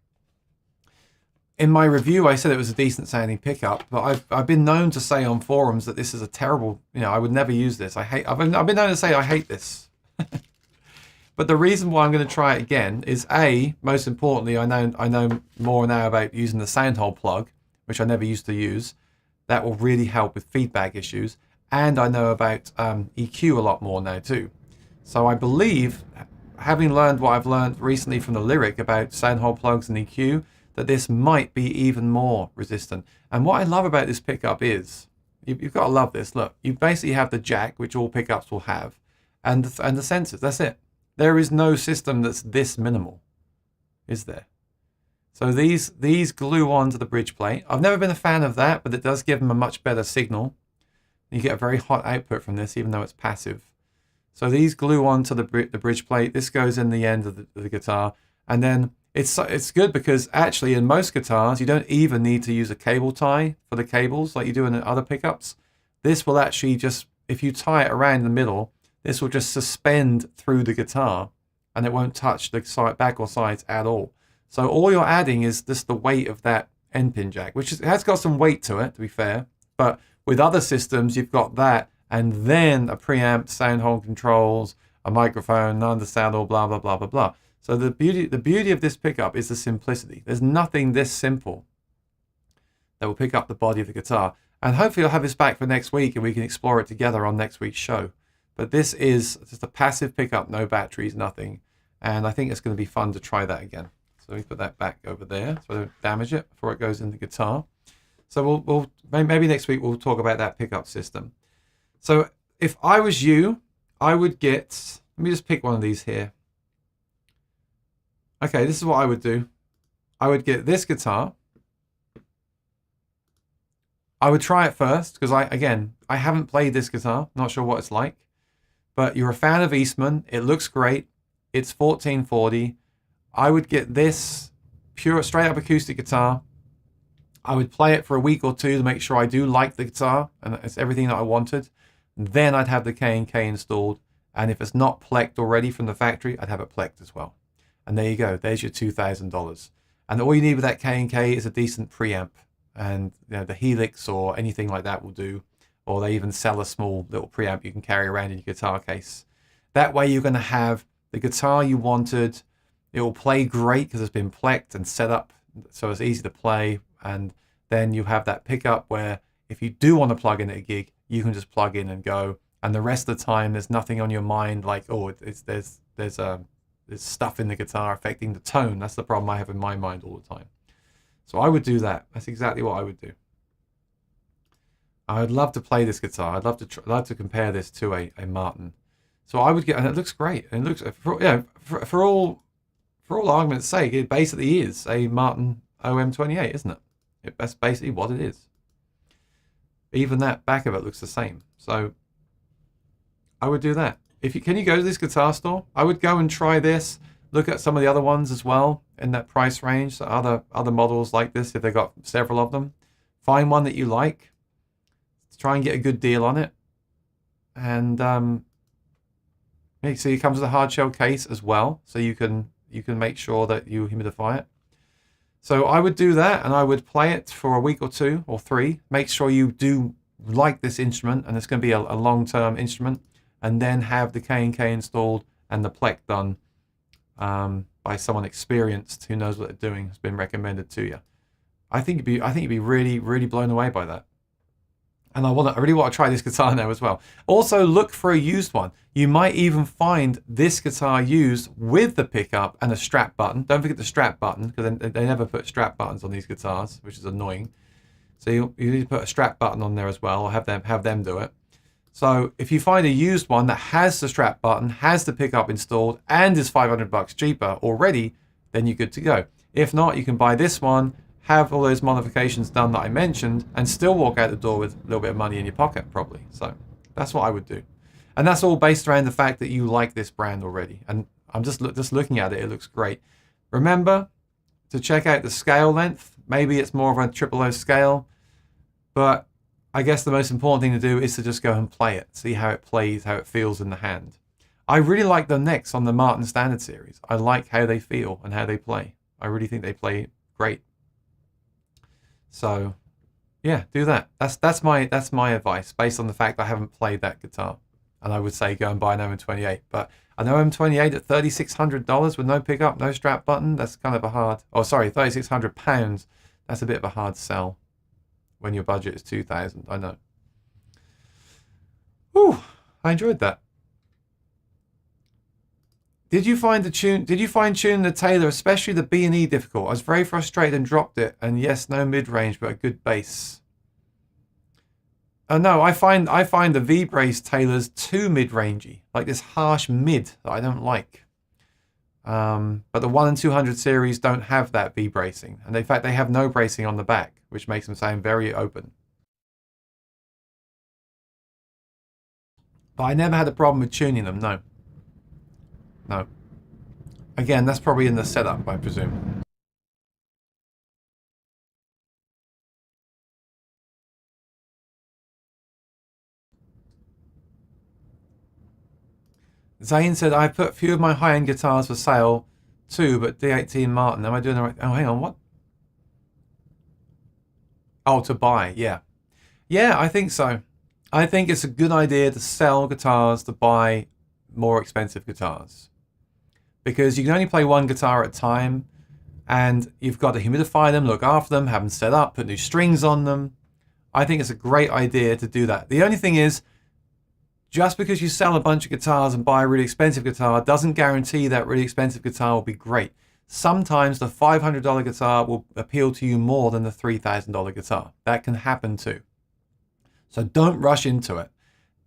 in my review I said it was a decent sounding pickup, but I've been known to say on forums that this is a terrible, I would never use this. I've been known to say I hate this. But the reason why I'm going to try it again is most importantly, I know more now about using the soundhole plug, which I never used to use. That will really help with feedback issues. And I know about EQ a lot more now too. So I believe, having learned what I've learned recently from the Lyric about soundhole plugs and EQ, that this might be even more resistant. And what I love about this pickup is, you've got to love this. Look, you basically have the jack, which all pickups will have, and the sensors. That's it. There is no system that's this minimal, is there? So these glue onto the bridge plate. I've never been a fan of that, but it does give them a much better signal. You get a very hot output from this, even though it's passive. So these glue onto the bridge plate. This goes in the end of the guitar, and then it's good because actually in most guitars you don't even need to use a cable tie for the cables like you do in other pickups. This will actually just, if you tie it around the middle, this will just suspend through the guitar and it won't touch the back or sides at all. So all you're adding is just the weight of that end pin jack, which has got some weight to it, to be fair. But with other systems, you've got that and then a preamp, sound hole controls, a microphone, undersaddle, blah, blah, blah, blah, blah. So the beauty of this pickup is the simplicity. There's nothing this simple that will pick up the body of the guitar. And hopefully I'll have this back for next week and we can explore it together on next week's show. But this is just a passive pickup, no batteries, nothing. And I think it's going to be fun to try that again. So we put that back over there so I don't damage it before it goes in the guitar. So we'll maybe next week we'll talk about that pickup system. So if I was you, I would get, let me just pick one of these here. Okay, this is what I would do. I would get this guitar. I would try it first because I haven't played this guitar. Not sure what it's like. But you're a fan of Eastman. It looks great. It's 1440. I would get this pure straight up acoustic guitar. I would play it for a week or two to make sure I do like the guitar and it's everything that I wanted. Then I'd have the K&K installed. And if it's not plecked already from the factory, I'd have it plecked as well. And there you go. There's your $2,000. And all you need with that K&K is a decent preamp. And the Helix or anything like that will do. Or they even sell a small little preamp you can carry around in your guitar case. That way you're going to have the guitar you wanted. It will play great because it's been plecked and set up so it's easy to play. And then you have that pickup where if you do want to plug in at a gig, you can just plug in and go. And the rest of the time, there's nothing on your mind like, oh, there's stuff in the guitar affecting the tone. That's the problem I have in my mind all the time. So I would do that. That's exactly what I would do. I would love to play this guitar. I'd love to compare this to a Martin. So I would get, and it looks great. And it looks for all argument's sake, it basically is a Martin OM28, isn't it? That's basically what it is. Even that back of it looks the same. So I would do that. Can you go to this guitar store? I would go and try this. Look at some of the other ones as well in that price range. So other models like this, if they've got several of them. Find one that you like. Try and get a good deal on it. And so it comes with a hard shell case as well. So you can make sure that you humidify it. So I would do that and I would play it for a week or two or three. Make sure you do like this instrument and it's going to be a long-term instrument. And then have the K&K installed and the pleck done by someone experienced who knows what they're doing, has been recommended to you. I think you'd be really, really blown away by that. And I really want to try this guitar now as well. Also, look for a used one. You might even find this guitar used with the pickup and a strap button. Don't forget the strap button, because they never put strap buttons on these guitars, which is annoying. So you need to put a strap button on there as well, or have them do it. So if you find a used one that has the strap button, has the pickup installed, and is $500 cheaper already, then you're good to go. If not, you can buy this one, have all those modifications done that I mentioned, and still walk out the door with a little bit of money in your pocket, probably. So that's what I would do. And that's all based around the fact that you like this brand already. And I'm just looking at it, it looks great. Remember to check out the scale length. Maybe it's more of a triple O scale, but I guess the most important thing to do is to just go and play it, see how it plays, how it feels in the hand. I really like the necks on the Martin Standard Series. I like how they feel and how they play. I really think they play great. So, yeah, do that. That's my advice based on the fact I haven't played that guitar. And I would say go and buy an OM28. But an OM28 at $3,600 with no pickup, no strap button, that's kind of a hard... Oh, sorry, £3,600. That's a bit of a hard sell when your budget is $2,000. I know. Whew, I enjoyed that. Did you find tuning the Taylor, especially the B&E, difficult? I was very frustrated and dropped it. And yes, no mid-range, but a good bass. No, I find the V-brace Taylors too mid-rangey, like this harsh mid that I don't like. But the 1 and 200 series don't have that V-bracing, and in fact they have no bracing on the back, which makes them sound very open. But I never had a problem with tuning them. No. No. Again, that's probably in the setup, I presume. Zane said, I put a few of my high-end guitars for sale too, but D18 Martin. Am I doing the right... Oh, hang on, what? Oh, to buy, yeah. Yeah, I think so. I think it's a good idea to sell guitars to buy more expensive guitars. because you can only play one guitar at a time, and you've got to humidify them, look after them, have them set up, put new strings on them. I think it's a great idea to do that. The only thing is, just because you sell a bunch of guitars and buy a really expensive guitar doesn't guarantee that really expensive guitar will be great. Sometimes the $500 guitar will appeal to you more than the $3,000 guitar. That can happen too. So don't rush into it.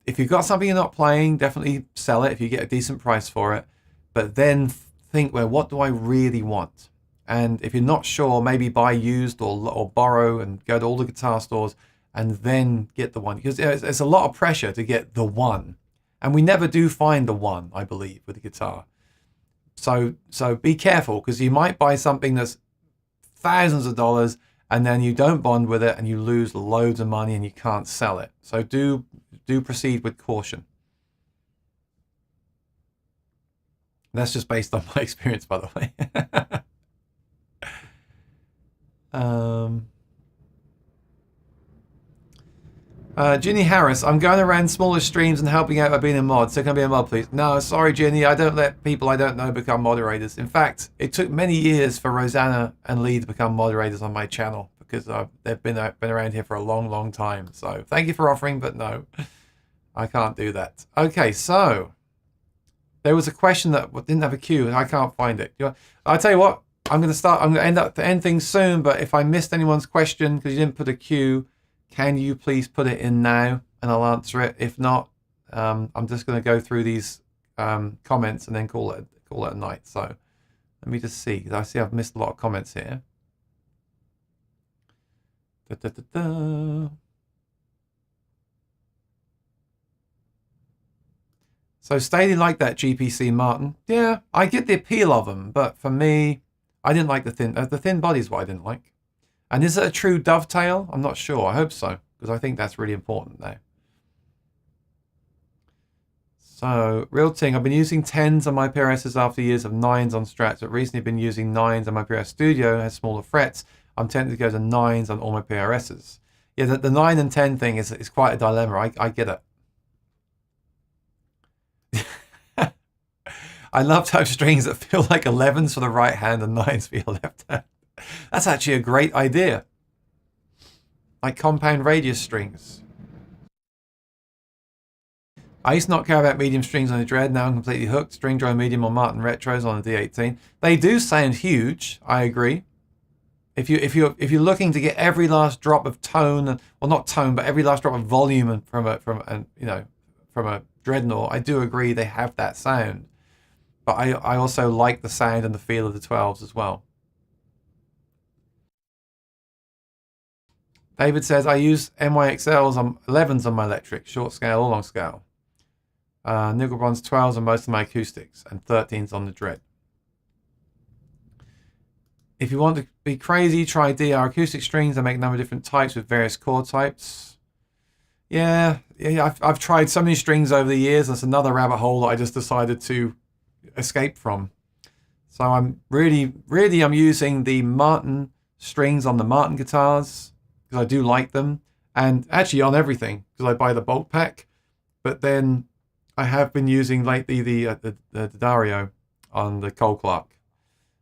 If you've got something you're not playing, definitely sell it if you get a decent price for it. But then think, well, what do I really want? And if you're not sure, maybe buy used or borrow and go to all the guitar stores and then get the one. Because it's a lot of pressure to get the one. And we never do find the one, I believe, with the guitar. So be careful, because you might buy something that's thousands of dollars and then you don't bond with it and you lose loads of money and you can't sell it. So do proceed with caution. That's just based on my experience, by the way. Ginny Harris, I'm going around smaller streams and helping out by being a mod, so can I be a mod, please? No, sorry, Ginny, I don't let people I don't know become moderators. In fact, it took many years for Rosanna and Lee to become moderators on my channel, because they've been around here for a long, long time. So thank you for offering, but no, I can't do that. Okay, so there was a question that didn't have a queue, and I can't find it. I'll tell you what, I'm going to end things soon, but if I missed anyone's question because you didn't put a queue, can you please put it in now and I'll answer it? If not, I'm just going to go through these comments and then call it a night. So let me just see, because I see I've missed a lot of comments here. So Staley liked that GPC Martin. Yeah, I get the appeal of them, but for me, I didn't like the thin body is what I didn't like. And is it a true dovetail? I'm not sure. I hope so, because I think that's really important now. So, real thing, I've been using 10s on my PRSs after years of 9s on Strats, but recently been using 9s on my PRS Studio, has smaller frets. I'm tempted to go to 9s on all my PRSs. Yeah, the 9 and 10 thing is quite a dilemma. I get it. I love to have strings that feel like 11s for the right hand and 9s for your left hand. That's actually a great idea. Like compound radius strings. I used to not care about medium strings on the Dread. Now I'm completely hooked. String dry medium or Martin Retros on the D18. They do sound huge. I agree. If you're looking to get every last drop of tone, well, not tone, but every last drop of volume from a Dreadnought, I do agree they have that sound. But I also like the sound and the feel of the 12s as well. David says, I use NYXLs on 11s on my electric, short scale or long scale. Nickel bronze 12s on most of my acoustics, and 13s on the Dread. If you want to be crazy, try DR acoustic strings. They make a number of different types with various chord types. Yeah, I've tried so many strings over the years. That's another rabbit hole that I just decided to escape from. So I'm really I'm using the Martin strings on the Martin guitars, because I do like them, and actually on everything, because I buy the bulk pack. But then I have been using lately the Dario on the Cole Clark.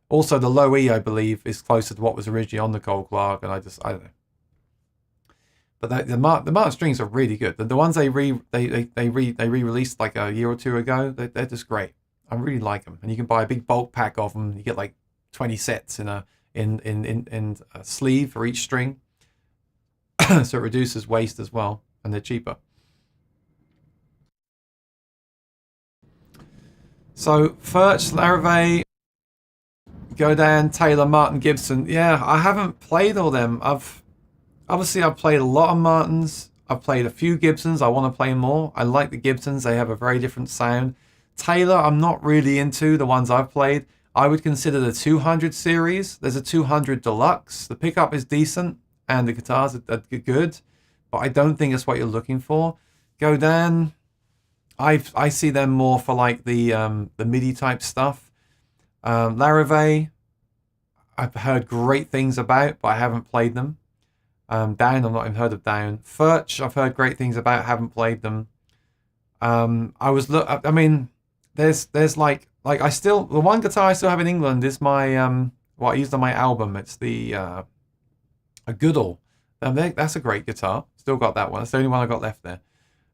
Also, the low E, I believe, is closer to what was originally on the Cole Clark, and I don't know. But the Martin strings are really good. The ones they re-released like a year or two ago, they're just great. I really like them, and you can buy a big bulk pack of them. You get like 20 sets in a sleeve for each string. So it reduces waste as well, and they're cheaper. So Furch, Larrivee, Godin, Taylor, Martin, Gibson. Yeah, I haven't played all them. I've played a lot of Martins. I've played a few Gibsons. I want to play more. I like the Gibsons. They have a very different sound. Taylor, I'm not really into the ones I've played. I would consider the 200 series. There's a 200 Deluxe. The pickup is decent, and the guitars are good, but I don't think it's what you're looking for. Godin, I see them more for like the MIDI type stuff. Larrivee, I've heard great things about, but I haven't played them. Down, I've not even heard of Down. Furch, I've heard great things about, haven't played them. There's like like the one guitar I still have in England is my what I used on my album. It's the a Goodall. That's a great guitar. Still got that one. It's the only one I got left there.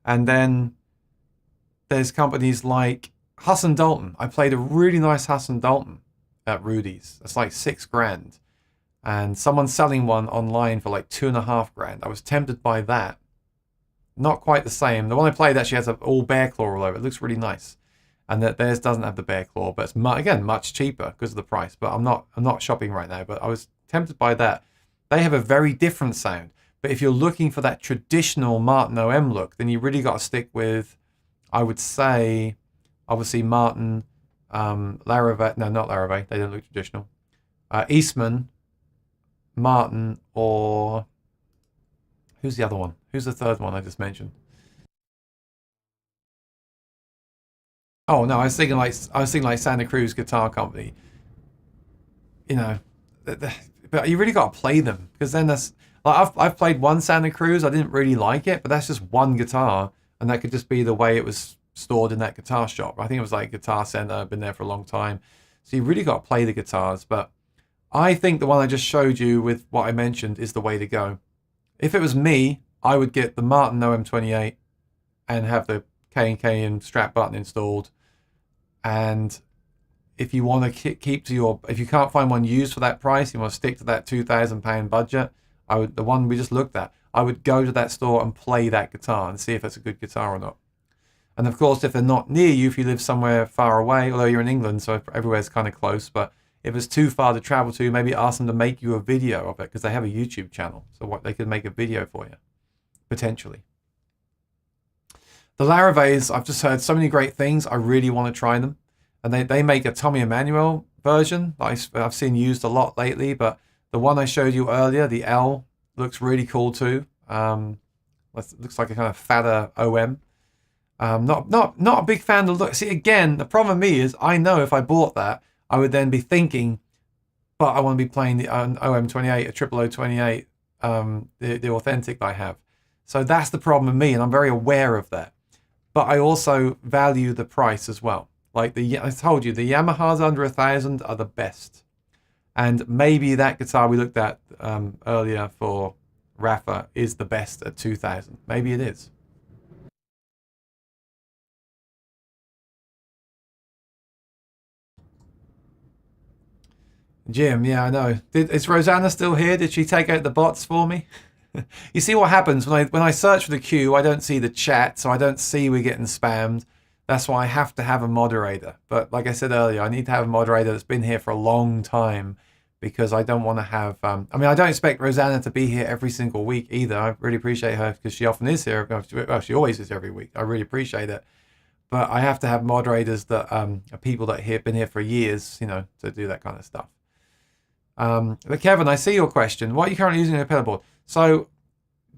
And then there's companies like Husson Dalton. I played a really nice Husson Dalton at Rudy's. It's like $6,000. And someone's selling one online for like $2,500. I was tempted by that. Not quite the same. The one I played actually has an all bear claw all over. It looks really nice. And that theirs doesn't have the bear claw, but it's again much cheaper because of the price. But I'm not shopping right now. But I was tempted by that. They have a very different sound. But if you're looking for that traditional Martin OM look, then you really got to stick with, I would say, obviously Martin, Larrivee. No, not Larrivee. They don't look traditional. Eastman, Martin, or who's the other one? Who's the third one I just mentioned? Oh no, I was thinking like Santa Cruz Guitar Company. You know, but you really got to play them because then that's like I've played one Santa Cruz. I didn't really like it, but that's just one guitar, and that could just be the way it was stored in that guitar shop. I think it was like Guitar Center, been there for a long time. So you really got to play the guitars. But I think the one I just showed you with what I mentioned is the way to go. If it was me, I would get the Martin OM28 and have the K&K and strap button installed. And if you want to keep to your, if you can't find one used for that price, you want to stick to that £2,000 budget, the one we just looked at, I would go to that store and play that guitar and see if it's a good guitar or not. And of course, if they're not near you, if you live somewhere far away, although you're in England, so everywhere's kind of close, but if it's too far to travel to, maybe ask them to make you a video of it because they have a YouTube channel. So what they could make a video for you, potentially. The Larrivees, I've just heard so many great things. I really want to try them. And they make a Tommy Emmanuel version that I've seen used a lot lately. But the one I showed you earlier, the L, looks really cool too. Looks like a kind of fatter OM. Not a big fan of the look. See, again, the problem with me is I know if I bought that, I would then be thinking, but I want to be playing the OM28, a triple O28, the authentic that I have. So that's the problem with me, and I'm very aware of that. But I also value the price as well. Like I told you, the Yamahas under 1,000 are the best. And maybe that guitar we looked at earlier for Rafa is the best at 2,000. Maybe it is. Jim, yeah, I know. Is Rosanna still here? Did she take out the bots for me? You see what happens when I search for the queue, I don't see the chat, so I don't see we're getting spammed. That's why I have to have a moderator. But like I said earlier, I need to have a moderator that's been here for a long time because I don't want to have... I mean, I don't expect Rosanna to be here every single week either. I really appreciate her because she often is here. Well, she always is every week. I really appreciate it. But I have to have moderators that are people that have been here for years, you know, to do that kind of stuff. But Kevin, I see your question. What are you currently using in a pedal board? So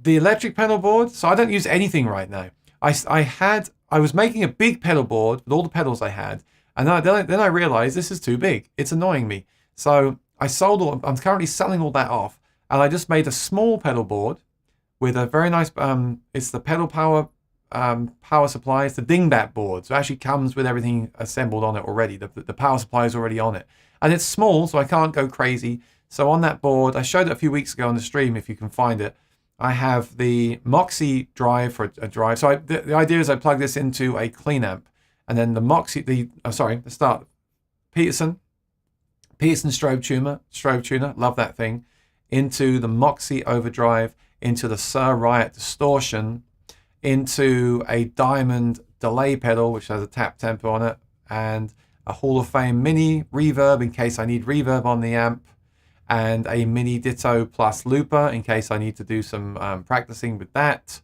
the electric pedal board, so I don't use anything right now. I was making a big pedal board with all the pedals I had, and then I realized this is too big. It's annoying me. So I'm currently selling all that off, and I just made a small pedal board with a very nice, it's the pedal power power supply. It's the dingbat board. So it actually comes with everything assembled on it already. The power supply is already on it. And it's small, so I can't go crazy. So on that board, I showed it a few weeks ago on the stream, if you can find it. I have the Moxie drive for a drive. So the idea is I plug this into a clean amp. And then the Moxie, let's start. Peterson strobe tuner, love that thing. Into the Moxie overdrive, into the Sir Riot distortion, into a Diamond delay pedal, which has a tap tempo on it, and a Hall of Fame mini reverb in case I need reverb on the amp, and a mini Ditto plus looper in case I need to do some practicing with that,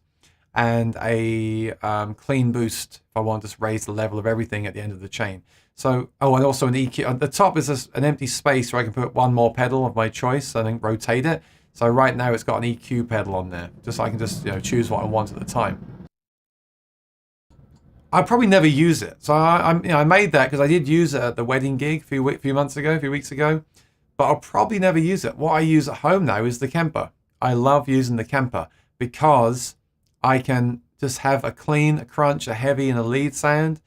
and a clean boost if I want to just raise the level of everything at the end of the chain. So, and also an EQ. At the top is an empty space where I can put one more pedal of my choice and then rotate it. So right now it's got an EQ pedal on there, just so I can just choose what I want at the time. I probably never use it. So I made that because I did use it at the wedding gig a few weeks ago, but I'll probably never use it. What I use at home now is the Kemper. I love using the Kemper because I can just have a clean, a crunch, a heavy, and a lead sound,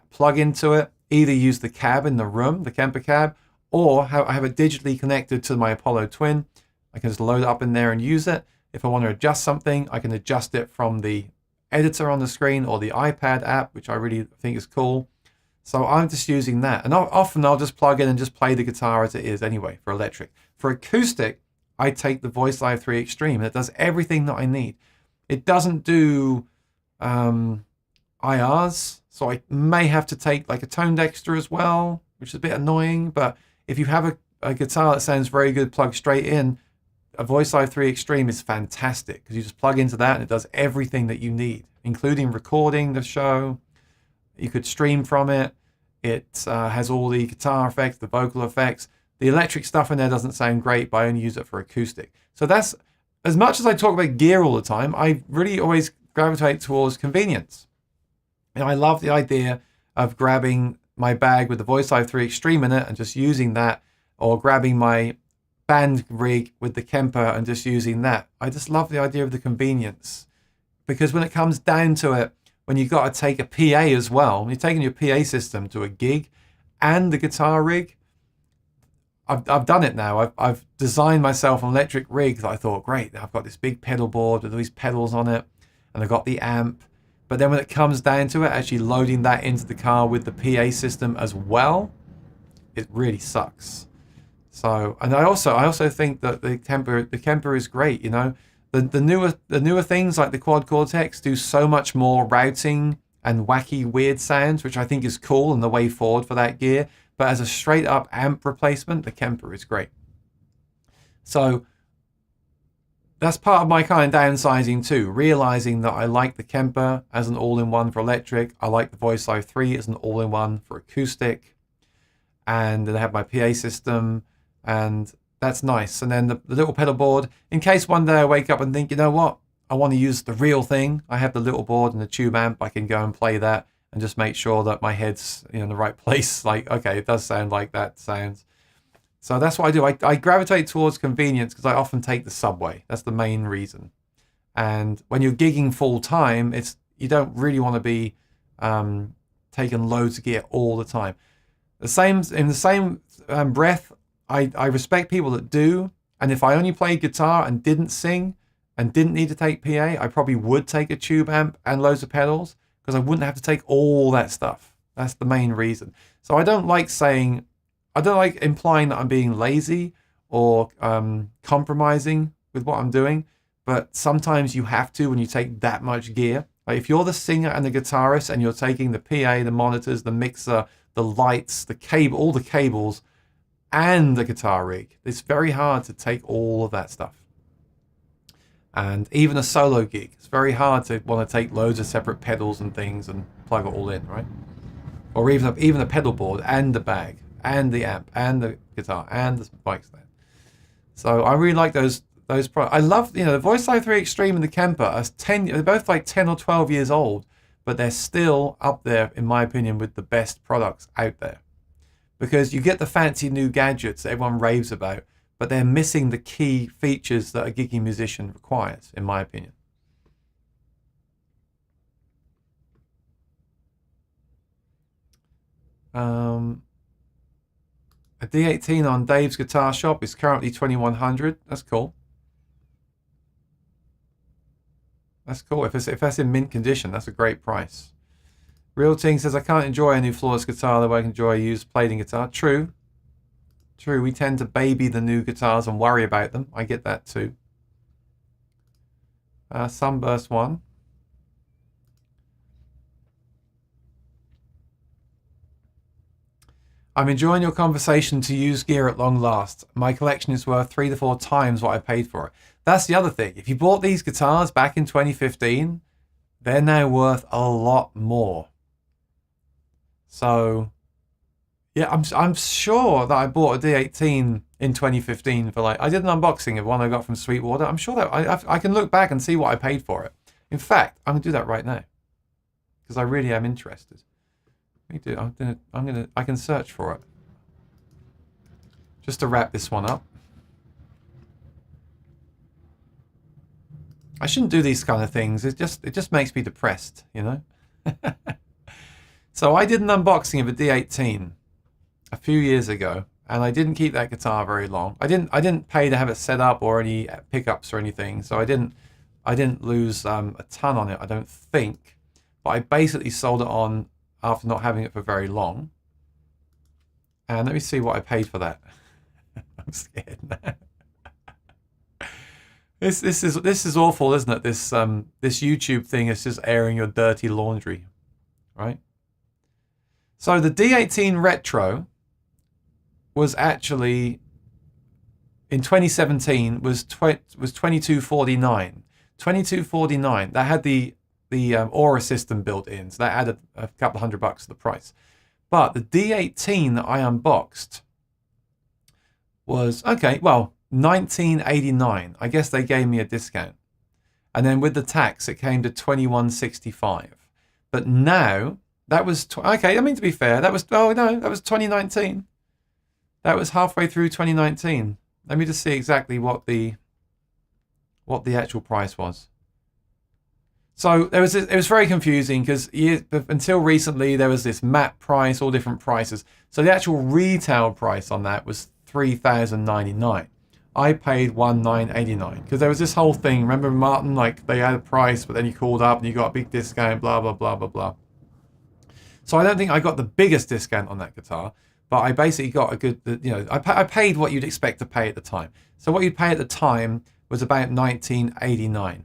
plug into it, either use the cab in the room, the Kemper cab, or I have it digitally connected to my Apollo Twin. I can just load it up in there and use it. If I want to adjust something, I can adjust it from the editor on the screen or the iPad app, which I really think is cool. So I'm just using that. And often I'll just plug in and just play the guitar as it is anyway for electric. For acoustic, I take the Voice Live 3 Extreme, and it does everything that I need. It doesn't do IRs, so I may have to take like a toned extra as well, which is a bit annoying. But if you have a guitar that sounds very good plugged straight in, a Voice Live 3 Extreme is fantastic because you just plug into that and it does everything that you need, including recording the show. You could stream from it. It has all the guitar effects, the vocal effects. The electric stuff in there doesn't sound great, but I only use it for acoustic. So that's, as much as I talk about gear all the time, I really always gravitate towards convenience. And I love the idea of grabbing my bag with the Voice Live 3 Extreme in it and just using that, or grabbing my band rig with the Kemper and just using that. I just love the idea of the convenience, because when it comes down to it, when you've got to take a PA as well, when you're taking your PA system to a gig and the guitar rig, I've done it now. I've designed myself an electric rig that I thought, great, I've got this big pedal board with all these pedals on it, and I've got the amp. But then when it comes down to it, actually loading that into the car with the PA system as well, it really sucks. So, and I also think that the Kemper is great. You know, the newer things like the Quad Cortex do so much more routing and wacky weird sounds, which I think is cool and the way forward for that gear. But as a straight up amp replacement, the Kemper is great. So that's part of my kind of downsizing too, realizing that I like the Kemper as an all-in-one for electric. I like the Voice Live 3 as an all-in-one for acoustic. And then I have my PA system, and that's nice. And then the little pedal board, in case one day I wake up and think, you know what, I want to use the real thing. I have the little board and the tube amp. I can go and play that and just make sure that my head's in the right place. Like, okay, it does sound like that sounds. So that's what I do. I gravitate towards convenience because I often take the subway. That's the main reason. And when you're gigging full time, you don't really want to be taking loads of gear all the time. In the same breath, I respect people that do. And if I only played guitar and didn't sing and didn't need to take PA, I probably would take a tube amp and loads of pedals, because I wouldn't have to take all that stuff. That's the main reason. So I don't like implying that I'm being lazy or compromising with what I'm doing. But sometimes you have to when you take that much gear. Like if you're the singer and the guitarist and you're taking the PA, the monitors, the mixer, the lights, the cable, all the cables, and the guitar rig, it's very hard to take all of that stuff. And even a solo gig, it's very hard to want to take loads of separate pedals and things and plug it all in, right? Or even a pedal board and the bag and the amp and the guitar and the mic stand. So I really like those products. I love, the Voice Live 3 Extreme and the Kemper they're both like 10 or 12 years old, but they're still up there, in my opinion, with the best products out there. Because you get the fancy new gadgets that everyone raves about, but they're missing the key features that a gigging musician requires, in my opinion. A D18 on Dave's Guitar Shop is currently $2,100. That's cool. That's cool. If that's in mint condition, that's a great price. Real Ting says, I can't enjoy a new floorless guitar the way I can enjoy a used plating guitar. True. We tend to baby the new guitars and worry about them. I get that too. Sunburst 1. I'm enjoying your conversation to use gear at long last. My collection is worth 3 to 4 times what I paid for it. That's the other thing. If you bought these guitars back in 2015, they're now worth a lot more. So, yeah, I'm sure that I bought a D18 in 2015 for I did an unboxing of one I got from Sweetwater. I'm sure that I can look back and see what I paid for it. In fact, I'm gonna do that right now because I really am interested. Let me do. I can search for it just to wrap this one up. I shouldn't do these kind of things. It just makes me depressed, So I did an unboxing of a D18 a few years ago, and I didn't keep that guitar very long. I didn't pay to have it set up or any pickups or anything, so I didn't lose a ton on it, I don't think. But I basically sold it on after not having it for very long. And let me see what I paid for that. I'm scared now. This is awful, isn't it? This YouTube thing is just airing your dirty laundry, right? So the D18 Retro was actually in 2017 was $22.49. $22.49. That had the Aura system built in, so that added a couple $100 to the price. But the D18 that I unboxed was $19.89. I guess they gave me a discount, and then with the tax it came to $21.65. But now that was okay. I mean, to be fair, that was 2019. That was halfway through 2019. Let me just see exactly what the actual price was. So it was very confusing because until recently there was this map price, all different prices. So the actual retail price on that was $3,099. I paid $1,989 because there was this whole thing. Remember, Martin? Like, they had a price, but then you called up and you got a big discount. Blah blah blah blah blah. So I don't think I got the biggest discount on that guitar, but I basically got a good. I paid what you'd expect to pay at the time. So what you'd pay at the time was about $19.89.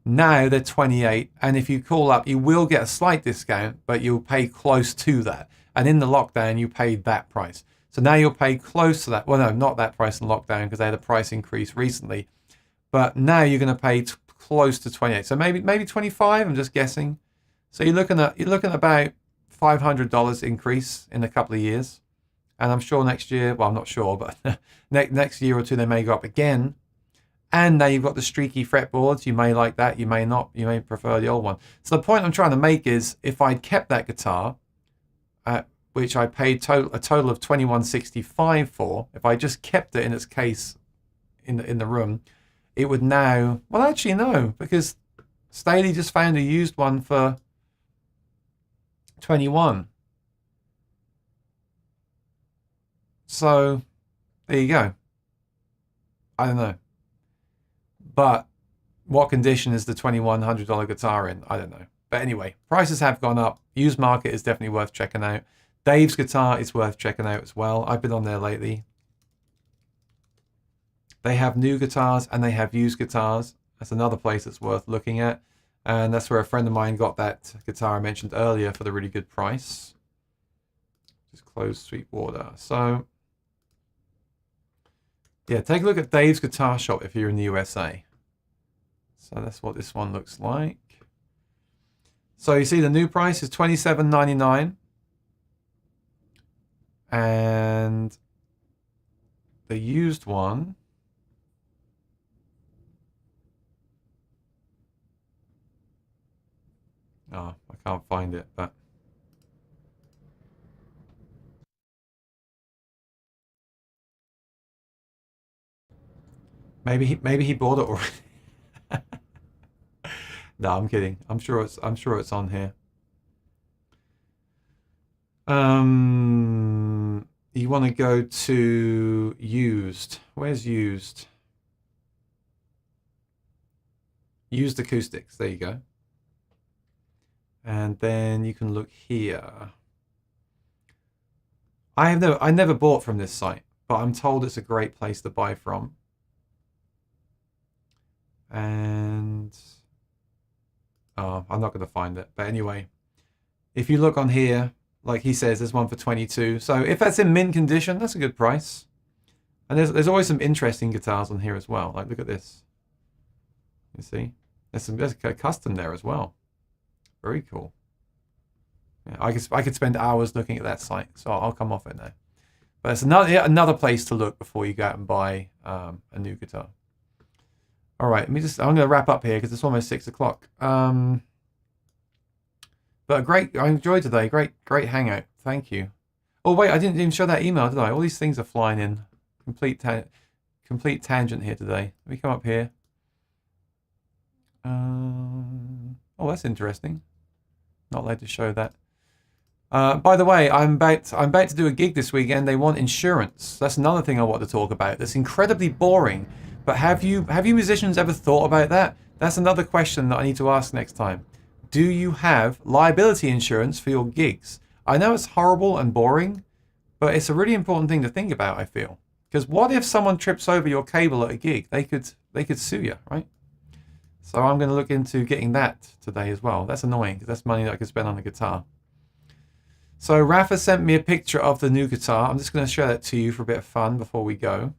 Now they're $28, and if you call up, you will get a slight discount, but you'll pay close to that. And in the lockdown, you paid that price. So now you'll pay close to that. Well, no, not that price in lockdown because they had a price increase recently. But now you're going to pay close to 28. So maybe 25. I'm just guessing. So you're looking at about $500 increase in a couple of years. And I'm sure next year, well, I'm not sure, but next year or two they may go up again. And now you've got the streaky fretboards. You may like that, you may not. You may prefer the old one. So the point I'm trying to make is, if I'd kept that guitar, which I paid a total of $21.65 for, if I just kept it in its case in the room, it would now... Well, actually, no, because Staley just found a used one for $21. So there you go. I don't know. But what condition is the $2,100 guitar in? I don't know. But anyway, prices have gone up. Used market is definitely worth checking out. Dave's Guitar is worth checking out as well. I've been on there lately. They have new guitars and they have used guitars. That's another place that's worth looking at. And that's where a friend of mine got that guitar I mentioned earlier for the really good price. Just close Sweetwater. So yeah, take a look at Dave's Guitar Shop if you're in the USA. So that's what this one looks like. So you see the new price is $27.99. And the used one, oh, I can't find it, but maybe he bought it already. No, I'm kidding. I'm sure it's on here. You want to go to used. Where's used? Used acoustics. There you go. And then you can look here. I never bought from this site, but I'm told it's a great place to buy from. And oh, I'm not going to find it. But anyway, if you look on here, like he says, there's one for 22. So if that's in mint condition, that's a good price. And there's always some interesting guitars on here as well. Like, look at this. You see? There's a custom there as well. Very cool. Yeah, I could spend hours looking at that site, so I'll come off it now. But it's another place to look before you go out and buy a new guitar. All right, I'm going to wrap up here because it's almost 6 o'clock. But I enjoyed today. Great hangout. Thank you. Oh wait, I didn't even show that email, did I? All these things are flying in. Complete tangent here today. Let me come up here. Oh, that's interesting. Not allowed to show that. By the way, I'm about to do a gig this weekend. They want insurance. That's another thing I want to talk about. That's incredibly boring. But have you musicians ever thought about that? That's another question that I need to ask next time. Do you have liability insurance for your gigs? I know it's horrible and boring, but it's a really important thing to think about, I feel. Because what if someone trips over your cable at a gig? They could sue you, right? So I'm going to look into getting that today as well. That's annoying because that's money that I could spend on a guitar. So Rafa sent me a picture of the new guitar. I'm just going to show that to you for a bit of fun before we go.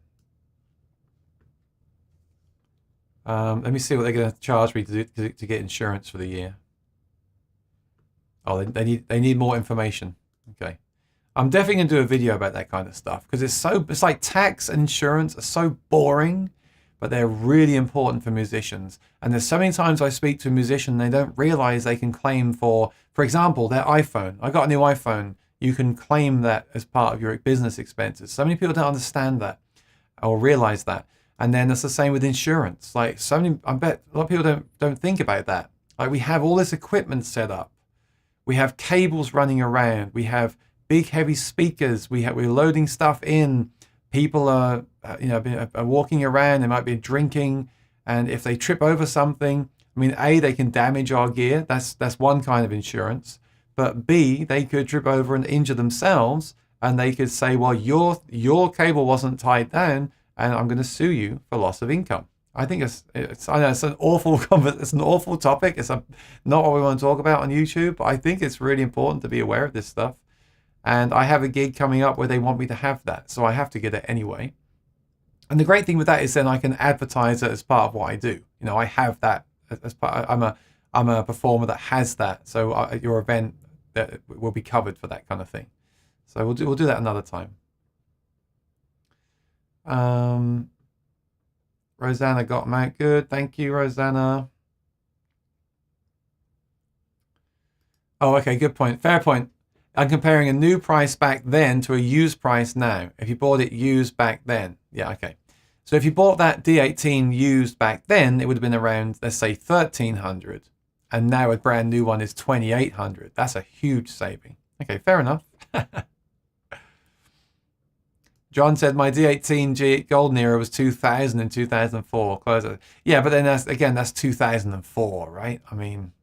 Let me see what they're going to charge me to get insurance for the year. Oh, they need more information. Okay. I'm definitely going to do a video about that kind of stuff because it's like tax and insurance are so boring, but they're really important for musicians. And there's so many times I speak to a musician, they don't realize they can claim for example, their iPhone. I got a new iPhone. You can claim that as part of your business expenses. So many people don't understand that or realize that. And then it's the same with insurance. Like I bet a lot of people don't think about that. Like we have all this equipment set up. We have cables running around. We have big heavy speakers. We're loading stuff in. People are walking around. They might be drinking, and if they trip over something, I mean, A, they can damage our gear. That's one kind of insurance. But B, they could trip over and injure themselves, and they could say, well, your cable wasn't tied down, and I'm going to sue you for loss of income. I think I know it's an awful topic. It's not what we want to talk about on YouTube, but I think it's really important to be aware of this stuff. And I have a gig coming up where they want me to have that, so I have to get it anyway. And the great thing with that is then I can advertise it as part of what I do. You know, I have that as part. I'm a performer that has that, so your event that will be covered for that kind of thing. So we'll do that another time. Rosanna got them out good. Thank you, Rosanna. Oh, okay, good point. Fair point. I'm comparing a new price back then to a used price now. If you bought it used back then. Yeah, okay. So if you bought that D18 used back then, it would have been around, let's say, $1,300. And now a brand new one is $2,800. That's a huge saving. Okay, fair enough. John said my D18 Golden Era was 2000 and 2004. Yeah, but then that's 2004, right? I mean,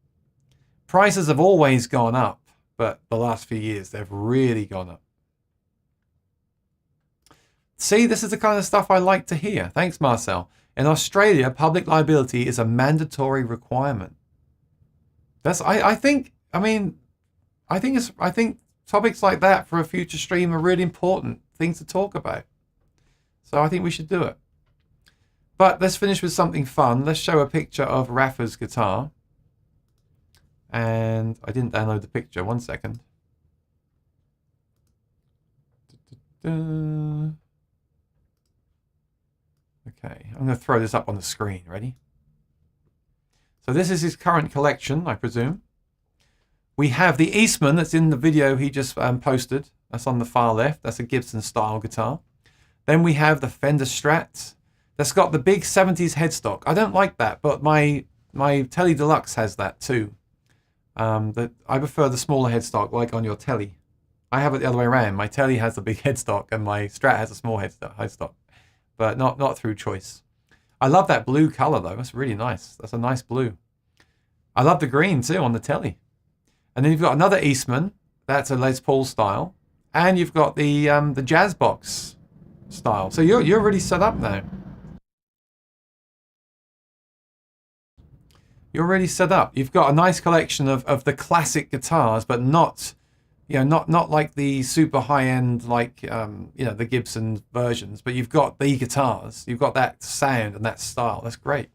prices have always gone up, but the last few years they've really gone up. See, this is the kind of stuff I like to hear. Thanks, Marcel. In Australia, public liability is a mandatory requirement. I think topics like that for a future stream are really important things to talk about. So I think we should do it. But let's finish with something fun. Let's show a picture of Rafa's guitar. And I didn't download the picture. 1 second. Okay, I'm going to throw this up on the screen. Ready? So this is his current collection, I presume. We have the Eastman that's in the video he just posted. That's on the far left. That's a Gibson style guitar. Then we have the Fender Strat. That's got the big 70s headstock. I don't like that, but my Tele Deluxe has that too. I prefer the smaller headstock, like on your Tele. I have it the other way around. My Tele has the big headstock, and my Strat has a small headstock, but not through choice. I love that blue color though. That's really nice. That's a nice blue. I love the green too on the Tele. And then you've got another Eastman. That's a Les Paul style, and you've got the Jazz Box style. So you're really set up now. You're really set up. You've got a nice collection of the classic guitars, but not like the super high end like the Gibson versions. But you've got the guitars. You've got that sound and that style. That's great.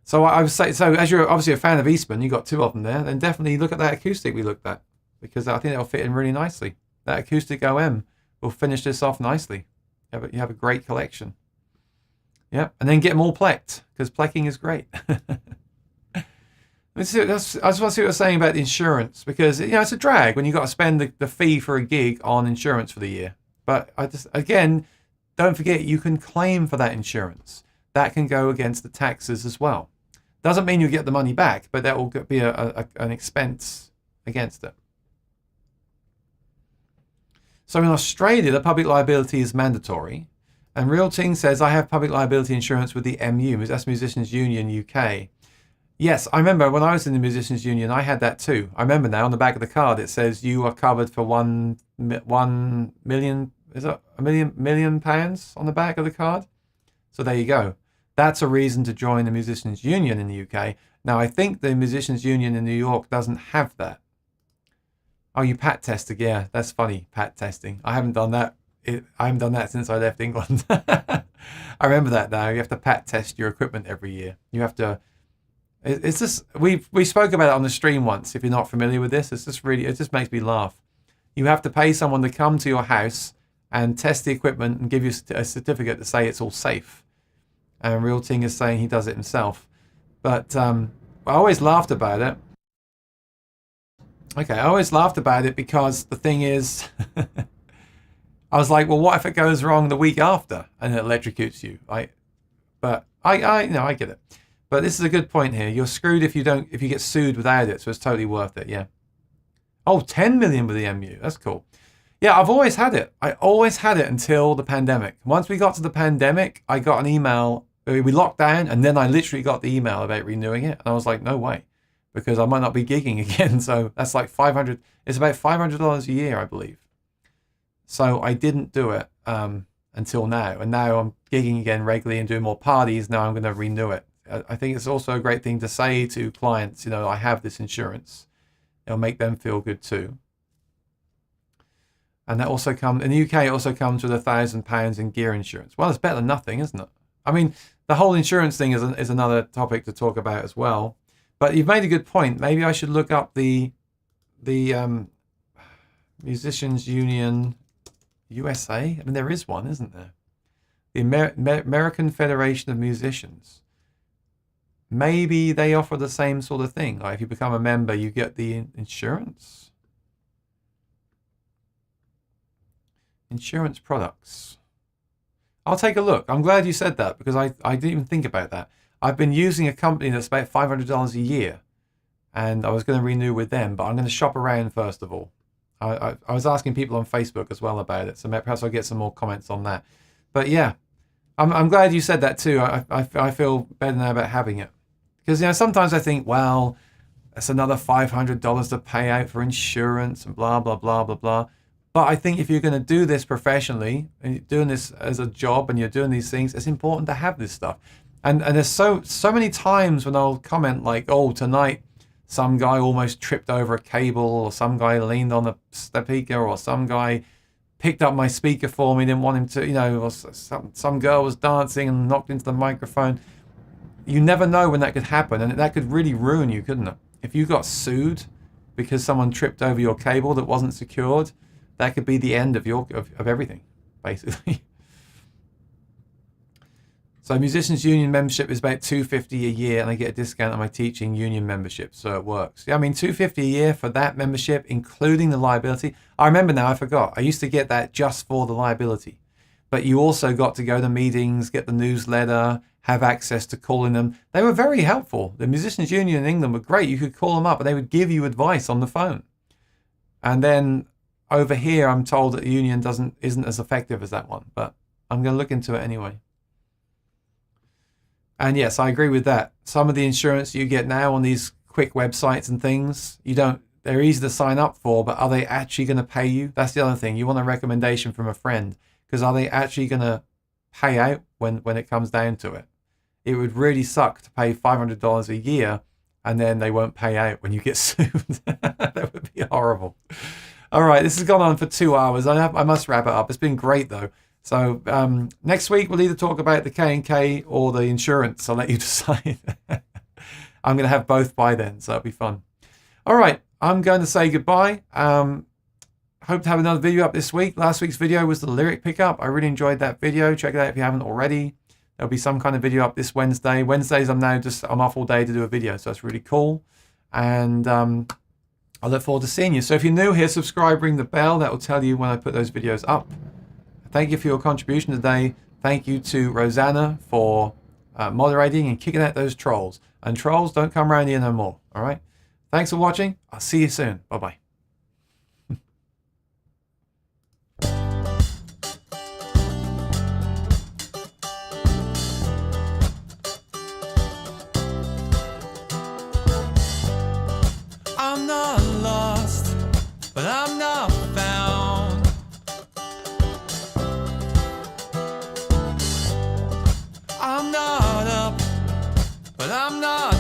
So I would say, so as you're obviously a fan of Eastman, you've got two of them there, then definitely look at that acoustic we looked at, because I think that'll fit in really nicely. That acoustic OM will finish this off nicely. You have a great collection. Yeah, and then get them all plecked, because plecking is great. I just want to see what you're saying about the insurance, because it's a drag when you've got to spend the fee for a gig on insurance for the year. But again, don't forget you can claim for that insurance. That can go against the taxes as well. Doesn't mean you get the money back, but that will be an expense against it. So in Australia, the public liability is mandatory. And Real Ting says, I have public liability insurance with the MU, that's Musicians Union UK. Yes, I remember when I was in the Musicians Union, I had that too. I remember now on the back of the card, it says you are covered for 1 million, is it £1 million on the back of the card? So there you go. That's a reason to join the Musicians Union in the UK. Now, I think the Musicians Union in New York doesn't have that. Oh, you pat tested. Yeah, that's funny, pat testing. I haven't done that. I haven't done that since I left England. I remember that now. You have to pat test your equipment every year. You have to... It's just... We spoke about it on the stream once, if you're not familiar with this. It's just really... It just makes me laugh. You have to pay someone to come to your house and test the equipment and give you a certificate to say it's all safe. And Real Ting is saying he does it himself. But I always laughed about it. Okay, I always laughed about it because the thing is, I was like, well, what if it goes wrong the week after and it electrocutes you? But I get it. But this is a good point here. You're screwed if you get sued without it, so it's totally worth it. Yeah. Oh, 10 million with the MU. That's cool. Yeah, I've always had it. I always had it until the pandemic. Once we got to the pandemic, I got an email. We locked down, and then I literally got the email about renewing it, and I was like, no way, because I might not be gigging again. So that's like $500. It's about $500 a year, I believe. So I didn't do it until now, and now I'm gigging again regularly and doing more parties. Now I'm going to renew it. I think it's also a great thing to say to clients, you know, I have this insurance. It'll make them feel good too. And that also comes in the UK. It also comes with £1,000 in gear insurance. Well, it's better than nothing, isn't it? I mean, the whole insurance thing is another topic to talk about as well. But you've made a good point. Maybe I should look up the Musicians Union USA. I mean, there is one, isn't there? The American Federation of Musicians. Maybe they offer the same sort of thing. Like if you become a member, you get the insurance. Insurance products. I'll take a look. I'm glad you said that because I didn't even think about that. I've been using a company that's about $500 a year, and I was going to renew with them, but I'm going to shop around first of all. I was asking people on Facebook as well about it, so perhaps I'll get some more comments on that. But yeah, I'm glad you said that too. I feel better now about having it because, you know, sometimes I think, well, it's another $500 to pay out for insurance and blah blah blah blah blah. But I think if you're going to do this professionally and you're doing this as a job and you're doing these things, it's important to have this stuff. And there's so many times when I'll comment like, oh, tonight some guy almost tripped over a cable, or some guy leaned on a speaker, or some guy picked up my speaker for me, didn't want him to, you know, or some girl was dancing and knocked into the microphone. You never know when that could happen, and that could really ruin you, couldn't it? If you got sued because someone tripped over your cable that wasn't secured, that could be the end of everything, basically. So Musicians Union membership is about $250 a year, and I get a discount on my teaching union membership, so it works. Yeah, I mean, $250 a year for that membership, including the liability. I remember now, I forgot. I used to get that just for the liability. But you also got to go to meetings, get the newsletter, have access to calling them. They were very helpful. The Musicians Union in England were great. You could call them up, and they would give you advice on the phone. And then over here, I'm told that the union isn't as effective as that one, but I'm going to look into it anyway. And yes, I agree with that. Some of the insurance you get now on these quick websites and things, they're easy to sign up for, but are they actually going to pay you? That's the other thing. You want a recommendation from a friend, because are they actually going to pay out when it comes down to it? It would really suck to pay $500 a year and then they won't pay out when you get sued. That would be horrible. All right, this has gone on for 2 hours. I must wrap it up. It's been great though. So next week we'll either talk about the K&K or the insurance. I'll let you decide. I'm going to have both by then, so it'll be fun. All right, I'm going to say goodbye. Hope to have another video up this week. Last week's video was the lyric pickup. I really enjoyed that video. Check it out if you haven't already. There'll be some kind of video up this Wednesday. Wednesdays I'm off all day to do a video, so that's really cool. And I look forward to seeing you. So if you're new here, subscribe, ring the bell. That will tell you when I put those videos up. Thank you for your contribution today. Thank you to Rosanna for moderating and kicking out those trolls. And trolls, don't come around here no more. All right? Thanks for watching. I'll see you soon. Bye-bye. I'm not lost, but I'm not found. I'm not up, but I'm not